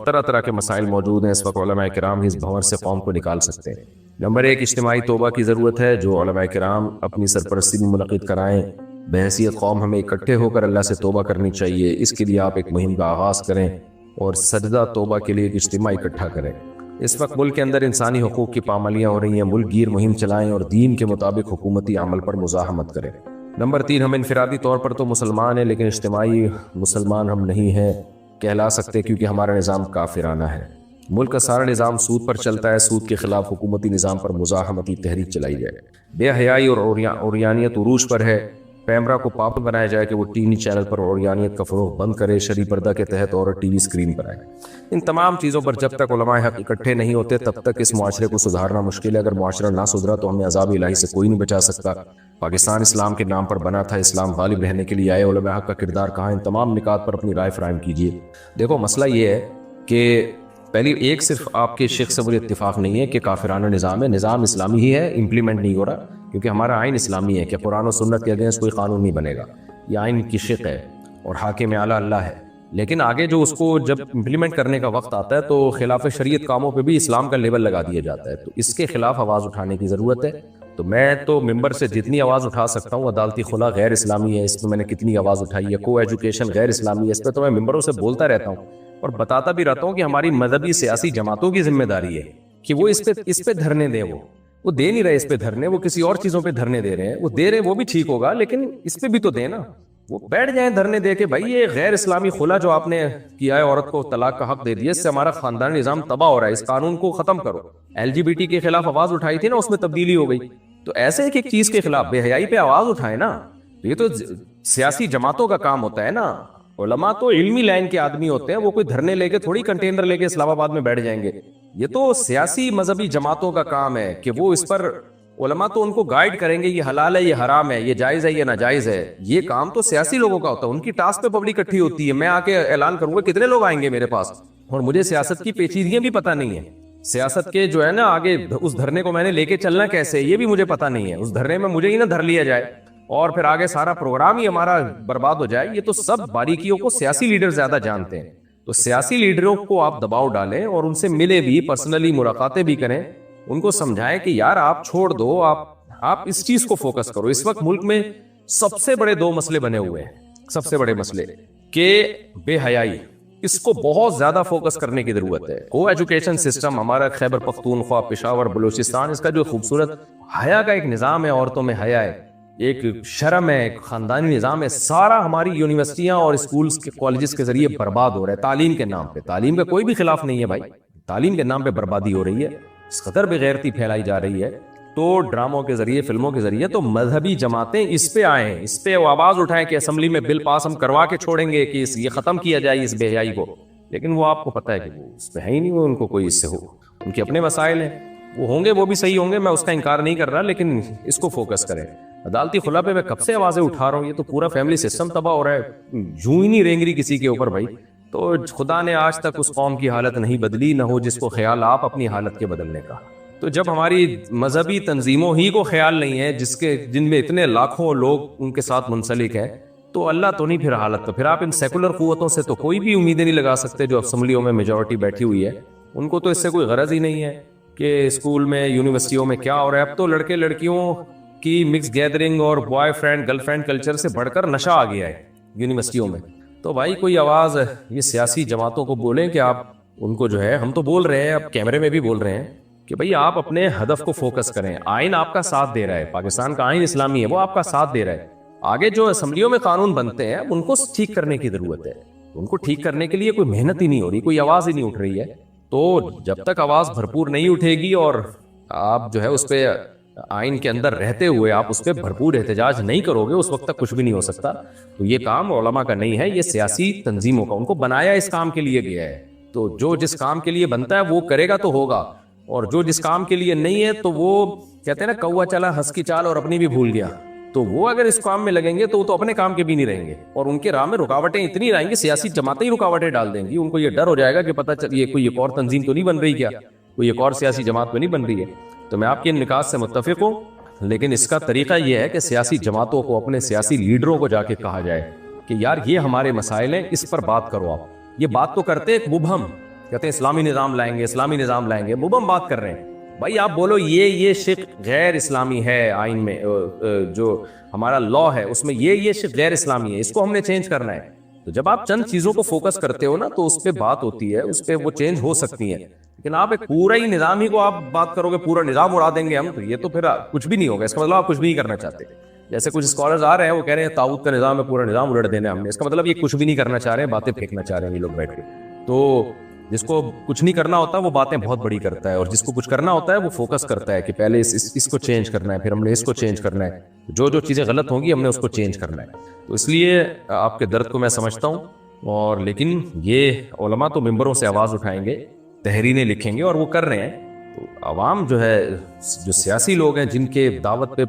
S2: طرح طرح کے مسائل موجود ہیں. اس وقت علماء کرام اس بھنور سے قوم کو نکال سکتے ہیں. نمبر 1, اجتماعی توبہ کی ضرورت ہے, جو علماء کرام اپنی سرپرستی میں منعقد کرائیں. بحیثیت قوم ہمیں اکٹھے ہو کر اللہ سے توبہ کرنی چاہیے. اس کے لیے آپ ایک مہم کا آغاز کریں اور سجدہ توبہ کے لیے ایک اجتماع اکٹھا کریں. اس وقت ملک کے اندر انسانی حقوق کی پامالیاں ہو رہی ہیں. ملک گیر مہم چلائیں اور دین کے مطابق حکومتی عمل پر مزاحمت کریں. نمبر 3, ہم انفرادی طور پر تو مسلمان ہیں لیکن اجتماعی مسلمان ہم نہیں ہیں کہلا سکتے کیونکہ ہمارا نظام کافرانہ ہے. ملک کا سارا نظام سود پر چلتا ہے. سود کے خلاف حکومتی نظام پر مزاحمتی تحریک چلائی جائے. بے حیائی اور عریانیت عروج پر ہے. پیمرا کو پابند بنایا جائے کہ وہ ٹی وی چینل پر عریانیت کا فروغ بند کرے. شرعی پردہ کے تحت عورت ٹی وی اسکرین پر آئے. ان تمام چیزوں پر جب تک علماء حق اکٹھے نہیں ہوتے تب تک اس معاشرے کو سدھارنا مشکل ہے. اگر معاشرہ نہ سدھرا تو ہمیں عذاب الہی سے کوئی نہیں بچا سکتا. پاکستان اسلام کے نام پر بنا تھا, اسلام غالب رہنے کے لیے آئے. علماء حق کا کردار کہاں؟ ان تمام نکات پر اپنی رائے فراہم کیجیے. دیکھو, مسئلہ یہ ہے کہ پہلی ایک صرف آپ کے شیخ سے مجھے اتفاق نہیں ہے کہ کافرانہ نظام ہے. نظام اسلامی ہی ہے, امپلیمنٹ نہیں ہو رہا کیونکہ ہمارا آئین اسلامی ہے کہ قرآن و سنت کے اگینسٹ کوئی قانون نہیں بنے گا. یہ آئین کی شق ہے اور حاکم اعلیٰ اللہ ہے. لیکن آگے جو اس کو جب امپلیمنٹ کرنے کا وقت آتا ہے تو خلاف شریعت کاموں پہ بھی اسلام کا لیبل لگا دیا جاتا ہے. تو اس کے خلاف آواز اٹھانے کی ضرورت ہے. تو میں تو ممبر سے جتنی آواز اٹھا سکتا ہوں, عدالتی خلا غیر اسلامی ہے, اس میں نے کتنی آواز اٹھائی ہے, کو ایجوکیشن غیر اسلامی ہے, اس پہ تو میں ممبروں سے بولتا رہتا ہوں. اور بتاتا بھی رہتا ہوں کہ ہماری مذہبی سیاسی جماعتوں کی ذمہ داری ہے کہ وہ اس پہ دھرنے دیں. وہ دے نہیں رہے اس پہ دھرنے, وہ کسی اور چیزوں پہ دھرنے دے رہے ہیں. وہ دے رہے وہ بھی ٹھیک ہوگا, لیکن اس پہ بھی تو دیں نا. وہ بیٹھ جائیں دھرنے دے کے, بھائی یہ غیر اسلامی خلا جو آپ نے کیا ہے, عورت کو طلاق کا حق دے دیا, اس سے ہمارا خاندانی نظام تباہ ہو رہا ہے, اس قانون کو ختم کرو. LGBT کے خلاف آواز اٹھائی تھی نا, اس میں تبدیلی ہو گئی. تو ایسے ایک چیز کے خلاف بے حیائی پہ آواز اٹھائے نا. یہ تو سیاسی جماعتوں کا کام ہوتا ہے نا. علماء تو علمی لائن کے آدمی ہوتے ہیں, وہ کوئی دھرنے لے کے تھوڑی کنٹینر لے کے اسلام آباد میں بیٹھ جائیں گے. یہ تو سیاسی مذہبی جماعتوں کا کام ہے کہ وہ اس پر, علماء تو ان کو گائیڈ کریں گے, یہ حلال ہے, یہ حرام ہے, یہ جائز ہے, یہ ناجائز ہے. یہ کام تو سیاسی لوگوں کا ہوتا ہے, ان کی ٹاسک پہ پبلک اکٹھی ہوتی ہے. میں آ کے اعلان کروں گا کتنے لوگ آئیں گے میرے پاس, اور مجھے سیاست کی پیچیدگیاں بھی پتہ نہیں ہے. سیاست کے جو ہے نا آگے اس دھرنے کو میں نے لے کے چلنا کیسے, یہ بھی مجھے پتہ نہیں ہے. اس دھرنے میں مجھے ہی نہ دھر لیا جائے اور پھر آگے سارا پروگرام ہی ہمارا برباد ہو جائے. یہ تو سب باریکیوں کو سیاسی لیڈر زیادہ جانتے ہیں. تو سیاسی لیڈروں کو آپ دباؤ ڈالیں اور ان سے ملے بھی, پرسنلی ملاقاتیں بھی کریں, ان کو سمجھائیں کہ یار آپ چھوڑ دو, آپ اس چیز کو فوکس کرو. اس وقت ملک میں سب سے بڑے 2 مسئلے بنے ہوئے ہیں, سب سے بڑے مسئلے کہ بے حیائی, اس کو بہت زیادہ فوکس کرنے کی ضرورت ہے. کو ایجوکیشن سسٹم ہمارا خیبر پختونخوا, پشاور, بلوچستان, اس کا جو خوبصورت حیا کا ایک نظام ہے, عورتوں میں حیا ہے, ایک شرم ہے, ایک خاندانی نظام ہے, سارا ہماری یونیورسٹیاں اور اسکولز کے کالجز کے ذریعے برباد ہو رہا ہے. تعلیم کے نام پہ, تعلیم کا کوئی بھی خلاف نہیں ہے بھائی, تعلیم کے نام پہ بربادی ہو رہی ہے, اس قدر بغیرتی پھیلائی جا رہی ہے. تو ڈراموں کے ذریعے, فلموں کے ذریعے, تو مذہبی جماعتیں اس پہ آئیں, اس پہ آواز اٹھائیں کہ اسمبلی میں بل پاس ہم کروا کے چھوڑیں گے کہ یہ ختم کیا جائے اس بے حیائی کو. لیکن وہ آپ کو پتہ ہے کہ وہ اس پہ ہے ہی نہیں, وہ ان کو کوئی اس سے ہو, ان کے اپنے مسائل ہیں, وہ ہوں گے, وہ بھی صحیح ہوں گے, میں اس کا انکار نہیں کر رہا, لیکن اس کو فوکس کریں. عدالتی خلا پہ میں کب سے آوازیں اٹھا رہا ہوں, یہ تو پورا فیملی سسٹم تباہ ہو رہا ہے, یوں ہی نہیں رینگ رہی کسی کے اوپر بھائی. تو خدا نے آج تک اس قوم کی حالت نہیں بدلی, نہ ہو جس کو خیال آپ اپنی حالت کے بدلنے کا. تو جب ہماری مذہبی تنظیموں ہی کو خیال نہیں ہے, جن میں اتنے لاکھوں لوگ ان کے ساتھ منسلک ہیں, تو اللہ تو نہیں پھر حالت. تو پھر آپ ان سیکولر قوتوں سے تو کوئی بھی امیدیں نہیں لگا سکتے جو اسمبلیوں میں میجورٹی بیٹھی ہوئی ہے. ان کو تو اس سے کوئی غرض ہی نہیں ہے کہ اسکول میں, یونیورسٹیوں میں کیا ہو رہا ہے. اب تو لڑکے لڑکیوں کی مکس گیدرنگ اور boy friend girl friend culture سے بڑھ کر نشہ آ گیا ہے یونیورسٹیوں میں. تو بھائی کوئی آواز یہ سیاسی جماعتوں کو بولیں کہ آپ ان کو جو ہے, ہم تو بول رہے ہیں, اب کیمرے میں بھی بول رہے ہیں کہ بھئی آپ اپنے ہدف کو فوکس کریں. آئین آپ کا ساتھ دے رہا ہے, پاکستان کا آئین اسلامی ہے, وہ آپ کا ساتھ دے رہا ہے. آگے جو اسمبلیوں میں قانون بنتے ہیں ان کو ٹھیک کرنے کی ضرورت ہے. ان کو ٹھیک کرنے کے لیے کوئی محنت ہی نہیں ہو رہی, کوئی آواز ہی نہیں اٹھ رہی ہے. تو جب تک آواز بھرپور نہیں اٹھے گی اور آپ جو ہے اس پہ آئین کے اندر رہتے ہوئے آپ اس پہ بھرپور احتجاج نہیں کرو گے, اس وقت تک کچھ بھی نہیں ہو سکتا. تو یہ کام علماء کا نہیں ہے, یہ سیاسی تنظیموں کا. ان کو بنایا اس کام کے لیے گیا ہے, تو جو جس کام کے لیے بنتا ہے وہ کرے گا تو ہوگا, اور جو جس کام کے لیے نہیں ہے تو وہ کہتے ہیں نا کوا چلا ہنس کی چال اور اپنی بھی بھول گیا. تو وہ اگر اس کام میں لگیں گے تو وہ تو اپنے کام کے بھی نہیں رہیں گے, اور ان کے راہ میں رکاوٹیں اتنی رہیں گی, سیاسی جماعتیں ہی رکاوٹیں ڈال دیں گی. ان کو یہ ڈر ہو جائے گا کہ پتہ چل یہ کوئی ایک اور تنظیم تو نہیں بن رہی, کیا کوئی ایک اور سیاسی جماعت تو نہیں بن رہی ہے. تو میں آپ کی ان نکات سے متفق ہوں, لیکن اس کا طریقہ یہ ہے کہ سیاسی جماعتوں کو, اپنے سیاسی لیڈروں کو جا کے کہا جائے کہ یار یہ ہمارے مسائل ہیں, اس پر بات کرو. آپ یہ بات تو کرتے ایک مبہم, کہتے ہیں اسلامی نظام لائیں گے, اسلامی نظام لائیں گے, مبہم بات کر رہے ہیں. بھائی آپ بولو یہ شق غیر اسلامی ہے, آئین میں جو ہمارا لا ہے اس میں یہ شق غیر اسلامی ہے, اس کو ہم نے چینج کرنا ہے. تو جب آپ چند چیزوں کو فوکس کرتے ہو نا تو اس پہ بات ہوتی ہے, اس پہ وہ چینج ہو سکتی ہے. لیکن آپ ایک پورا ہی نظام ہی کو آپ بات کرو گے, پورا نظام اڑا دیں گے ہم, تو یہ تو پھر کچھ بھی نہیں ہوگا. اس کا مطلب آپ کچھ بھی نہیں کرنا چاہتے. جیسے کچھ اسکالرز آ رہے ہیں, وہ کہہ رہے ہیں طاغوت کا نظام ہے, پورا نظام الٹ دینا ہم نے. اس کا مطلب یہ کچھ بھی نہیں کرنا چاہ رہے ہیں, باتیں پھینکنا چاہ رہے ہیں یہ لوگ بیٹھ کے. تو جس کو کچھ نہیں کرنا ہوتا وہ باتیں بہت بڑی کرتا ہے, اور جس کو کچھ کرنا ہوتا ہے وہ فوکس کرتا ہے کہ پہلے اس کو چینج کرنا ہے, پھر ہم نے اس کو چینج کرنا ہے, جو چیزیں غلط ہوں گی ہم نے اس کو چینج کرنا ہے. تو اس لیے آپ کے درد کو میں سمجھتا ہوں, اور لیکن یہ علماء تو ممبروں سے آواز اٹھائیں گے, تحریریں لکھیں گے, اور وہ کر رہے ہیں. تو عوام جو ہے, جو سیاسی لوگ ہیں جن کے دعوت پہ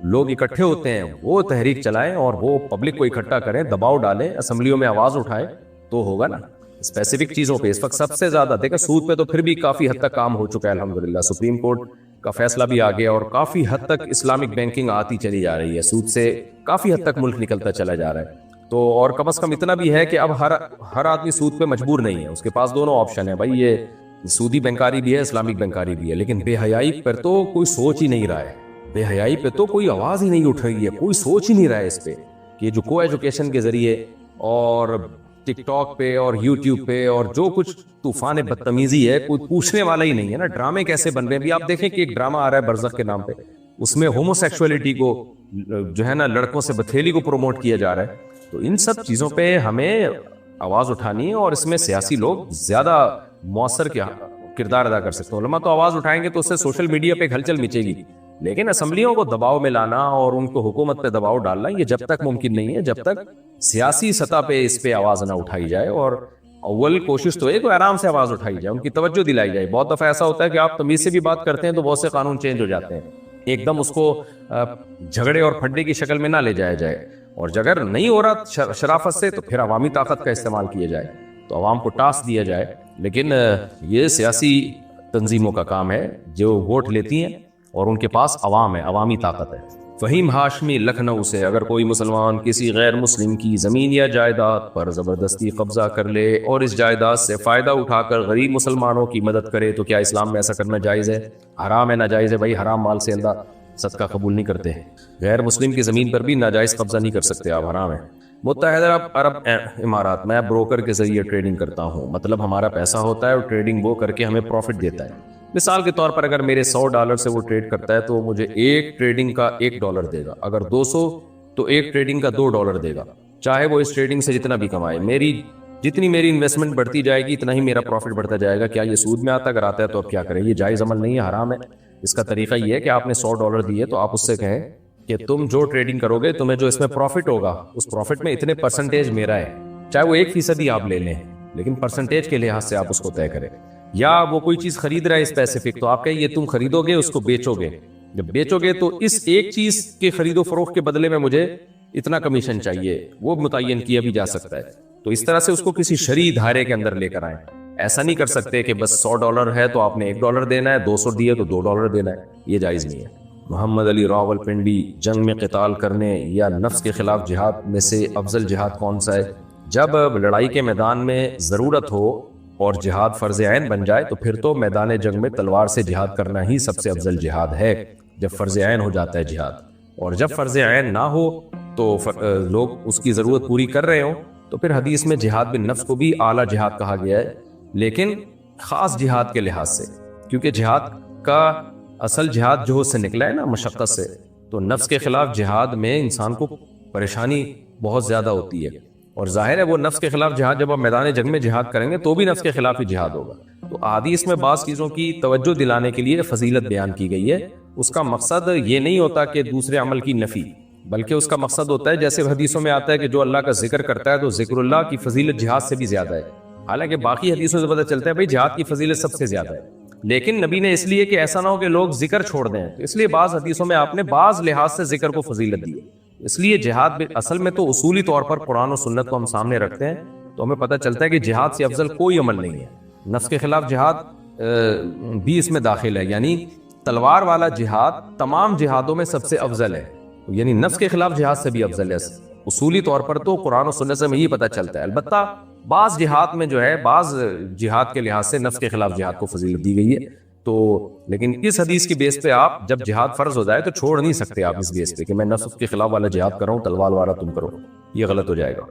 S2: لوگ اکٹھے ہوتے ہیں, وہ تحریک چلائیں اور وہ پبلک کو اکٹھا کریں, دباؤ ڈالیں, اسمبلیوں میں آواز اٹھائیں, تو ہوگا نا. اسپیسیفک چیزوں پہ اس وقت سب سے زیادہ دیکھیں, سود پہ تو پھر بھی کافی حد تک کام ہو چکا ہے الحمدللہ, سپریم کورٹ کا فیصلہ بھی آ گیا, اور کافی حد تک اسلامک بینکنگ آتی چلی جا رہی ہے, سود سے کافی حد تک ملک نکلتا چلا جا رہا ہے. تو اور کم از کم اتنا بھی ہے کہ اب ہر آدمی سود پہ مجبور نہیں ہے, اس کے پاس دونوں آپشن ہے. بھائی یہ سودی بینکاری بھی ہے, اسلامک بینکاری بھی ہے, لیکن بے حیائی پر تو کوئی سوچ ہی نہیں رہا ہے. بے حیائی پہ تو کوئی آواز ہی نہیں اٹھ رہی ہے, کوئی سوچ ہی نہیں رہا ہے اس پہ کہ جو کو ایجوکیشن کے ذریعے اور ٹک ٹاک پہ اور یوٹیوب پہ اور جو کچھ طوفان بدتمیزی ہے کوئی پوچھنے والا ہی نہیں ہے نا. ڈرامے کیسے بن رہے ہیں ابھی آپ دیکھیں کہ ایک ڈرامہ آ رہا ہے برزخ کے نام پہ, اس میں ہومو سیکسولیٹی کو جو ہے نا لڑکوں سے بتھیلی کو پروموٹ کیا جا رہا ہے. تو ان سب چیزوں پہ ہمیں آواز اٹھانی ہے اور اس میں سیاسی لوگ زیادہ مؤثر کردار ادا کر سکتے ہیں. علماء تو آواز اٹھائیں گے تو اس سے سوشل میڈیا پہ ہلچل مچے گی, لیکن اسمبلیوں کو دباؤ میں لانا اور ان کو حکومت پہ دباؤ ڈالنا یہ جب تک ممکن نہیں ہے جب تک سیاسی سطح پہ اس پہ آواز نہ اٹھائی جائے. اور اول کوشش تو ہے کہ آرام سے آواز اٹھائی جائے, ان کی توجہ دلائی جائے. بہت دفعہ ایسا ہوتا ہے کہ آپ تمیز سے بھی بات کرتے ہیں تو بہت سے قانون چینج ہو جاتے ہیں, ایک دم اس کو جھگڑے اور پھڈے کی شکل میں نہ لے جایا جائے, اور اگر نہیں ہو رہا شرافت سے تو پھر عوامی طاقت کا استعمال کیا جائے, تو عوام کو ٹاسک دیا جائے. لیکن یہ سیاسی تنظیموں کا کام ہے جو ووٹ لیتی ہیں اور ان کے پاس عوام ہے, عوامی طاقت ہے. فہیم ہاشمی لکھنؤ سے, اگر کوئی مسلمان کسی غیر مسلم کی زمین یا جائیداد پر زبردستی قبضہ کر لے اور اس جائیداد سے فائدہ اٹھا کر غریب مسلمانوں کی مدد کرے تو کیا اسلام میں ایسا کرنا جائز ہے؟ حرام ہے, ناجائز ہے بھائی. حرام مال سے اللہ صدقہ قبول نہیں کرتے ہیں. غیر مسلم کی زمین پر بھی ناجائز قبضہ نہیں کر سکتے آپ, حرام ہے. متحدہ عرب امارات, میں بروکر کے ذریعے ٹریڈنگ کرتا ہوں, مطلب ہمارا پیسہ ہوتا ہے اور ٹریڈنگ وہ کر کے ہمیں پروفٹ دیتا ہے. مثال کے طور پر اگر میرے $100 سے وہ ٹریڈ کرتا ہے تو وہ مجھے ایک ٹریڈنگ کا $1 دے گا, اگر 200 تو ایک ٹریڈنگ کا $2 دے گا, چاہے وہ اس ٹریڈنگ سے جتنا بھی کمائے. جتنی میری انویسٹمنٹ بڑھتی جائے گی اتنا ہی میرا پروفٹ بڑھتا جائے گا. کیا یہ سود میں آتا؟ اگر آتا ہے تو اب کیا کریں, یہ جائز عمل نہیں ہے, حرام ہے. اس کا طریقہ یہ ہے کہ آپ نے $100 دیے تو آپ اس سے کہیں کہ تم جو ٹریڈنگ کرو گے تمہیں جو اس میں پروفٹ ہوگا اس پروفٹ میں اتنے پرسنٹیج میرا ہے, چاہے وہ 1% آپ لے لیں, لیکن پرسنٹیج کے لحاظ سے آپ اس کو طے کریں. یا وہ کوئی چیز خرید رہا ہے اسپیسیفک, تو آپ کہیں یہ تم خریدو گے, اس کو بیچو گے, جب بیچو گے تو اس ایک چیز کے خرید و فروخت کے بدلے میں مجھے اتنا کمیشن چاہیے, وہ متعین کیا بھی جا سکتا ہے. تو اس طرح سے اس کو کسی شرعی دھارے کے اندر لے کر آئیں. ایسا نہیں کر سکتے کہ بس $100 ہے تو آپ نے $1 دینا ہے, 200 دیے تو $2 دینا ہے, یہ جائز نہیں ہے. محمد علی راولپنڈی, جنگ میں قتال کرنے یا نفس کے خلاف جہاد میں سے افضل جہاد کون سا ہے؟ جب لڑائی کے میدان میں ضرورت ہو اور جہاد فرض عین بن جائے تو پھر تو میدان جنگ میں تلوار سے جہاد کرنا ہی سب سے افضل جہاد ہے, جب فرض عین ہو جاتا ہے جہاد. اور جب فرض عین نہ ہو تو لوگ اس کی ضرورت پوری کر رہے ہوں تو پھر حدیث میں جہاد بالنفس کو بھی اعلیٰ جہاد کہا گیا ہے, لیکن خاص جہاد کے لحاظ سے, کیونکہ جہاد کا اصل جہاد جو سے نکلا ہے نا مشقت سے, تو نفس کے خلاف جہاد میں انسان کو پریشانی بہت زیادہ ہوتی ہے, اور ظاہر ہے وہ نفس کے خلاف جہاد جب آپ میدان جنگ میں جہاد کریں گے تو بھی نفس کے خلاف ہی جہاد ہوگا. تو احادیث میں بعض چیزوں کی توجہ دلانے کے لیے فضیلت بیان کی گئی ہے. اس کا مقصد یہ نہیں ہوتا کہ دوسرے عمل کی نفی, بلکہ اس کا مقصد ہوتا ہے جیسے حدیثوں میں آتا ہے کہ جو اللہ کا ذکر کرتا ہے تو ذکر اللہ کی فضیلت جہاد سے بھی زیادہ ہے. حالانکہ باقی حدیثوں سے پتہ چلتا ہے بھائی جہاد کی فضیلت سب سے زیادہ ہے, لیکن نبی نے اس لیے کہ ایسا نہ ہو کہ لوگ ذکر چھوڑ دیں, تو اس لیے بعض حدیثوں میں آپ نے بعض لحاظ سے ذکر کو فضیلت دی ہے. اس لیے جہاد اصل میں تو اصولی طور پر قرآن و سنت کو ہم سامنے رکھتے ہیں تو ہمیں پتہ چلتا ہے کہ جہاد سے افضل کوئی عمل نہیں ہے. نفس کے خلاف جہاد بھی اس میں داخل ہے, یعنی تلوار والا جہاد تمام جہادوں میں سب سے افضل ہے, یعنی نفس کے خلاف جہاد سے بھی افضل ہے. اصولی طور پر تو قرآن و سنت سے ہمیں یہ پتہ چلتا ہے. البتہ بعض جہاد میں جو ہے بعض جہاد کے لحاظ سے نفس کے خلاف جہاد کو فضیلت دی گئی ہے. تو لیکن اس حدیث کی بیس پہ آپ جب جہاد فرض ہو جائے تو چھوڑ نہیں سکتے آپ اس بیس پہ کہ میں نفس کے خلاف والا جہاد کر رہا ہوں, تلوار والا تم کرو, یہ غلط ہو جائے گا.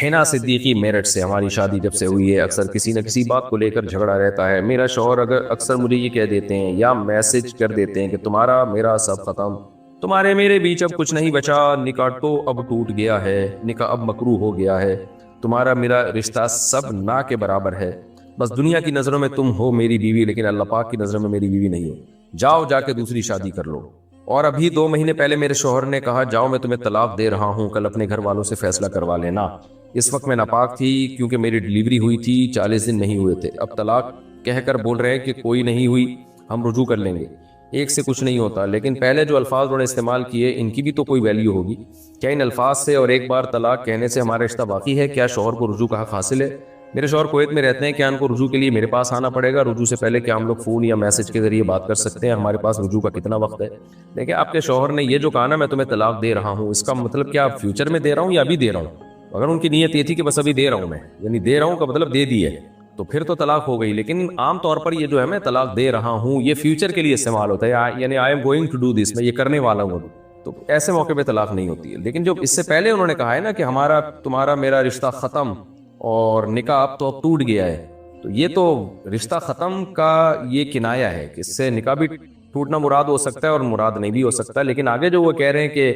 S2: حنا صدیقی میرٹھ سے, ہماری شادی جب سے ہوئی ہے اکثر کسی نہ کسی بات کو لے کر جھگڑا رہتا ہے. میرا شوہر اکثر مجھے یہ کہہ دیتے ہیں یا میسج کر دیتے ہیں کہ تمہارا میرا سب ختم, تمہارے میرے بیچ اب کچھ نہیں بچا, نکاح تو اب ٹوٹ گیا ہے, نکاح اب مکروہ ہو گیا ہے, تمہارا میرا رشتہ سب نہ کے برابر ہے, بس دنیا کی نظروں میں تم ہو میری بیوی لیکن اللہ پاک کی نظروں میں میری بیوی نہیں ہو, جاؤ جا کے دوسری شادی کر لو. اور ابھی 2 مہینے پہلے میرے شوہر نے کہا جاؤ میں تمہیں طلاق دے رہا ہوں, کل اپنے گھر والوں سے فیصلہ کروا لینا. اس وقت میں ناپاک تھی کیونکہ میری ڈیلیوری ہوئی تھی, 40 دن نہیں ہوئے تھے. اب طلاق کہہ کر بول رہے ہیں کہ کوئی نہیں ہوئی, ہم رجوع کر لیں گے, ایک سے کچھ نہیں ہوتا. لیکن پہلے جو الفاظ انہوں نے استعمال کیے ان کی بھی تو کوئی ویلیو ہوگی. کیا ان الفاظ سے اور ایک بار طلاق کہنے سے ہمارا رشتہ باقی ہے؟ کیا شوہر کو رجوع کا حق حاصل ہے؟ میرے شوہر کویت میں رہتے ہیں, کیا ان کو رجوع کے لیے میرے پاس آنا پڑے گا؟ رجوع سے پہلے کیا ہم لوگ فون یا میسج کے ذریعے بات کر سکتے ہیں؟ ہمارے پاس رجوع کا کتنا وقت ہے؟ دیکھیں آپ کے شوہر نے یہ جو کہا نا میں تمہیں طلاق دے رہا ہوں, اس کا مطلب کیا فیوچر میں دے رہا ہوں یا ابھی دے رہا ہوں؟ اگر ان کی نیت یہ تھی کہ بس ابھی دے رہا ہوں میں, یعنی دے رہا ہوں کا مطلب دے دی ہے, تو پھر تو طلاق ہو گئی. لیکن عام طور پر یہ جو ہے میں طلاق دے رہا ہوں یہ فیوچر کے لیے استعمال ہوتا ہے, یعنی I am going to do this, میں یہ کرنے والا ہوں, تو ایسے موقع پہ طلاق نہیں ہوتی ہے. لیکن جو اس سے پہلے انہوں نے کہا ہے نا کہ ہمارا تمہارا میرا رشتہ ختم اور نکاح اب تو اب ٹوٹ گیا ہے. تو یہ تو رشتہ ختم کا یہ کنایا ہے کہ اس سے نکاح بھی ٹوٹنا مراد ہو سکتا ہے اور مراد نہیں بھی ہو سکتا. لیکن آگے جو وہ کہہ رہے ہیں کہ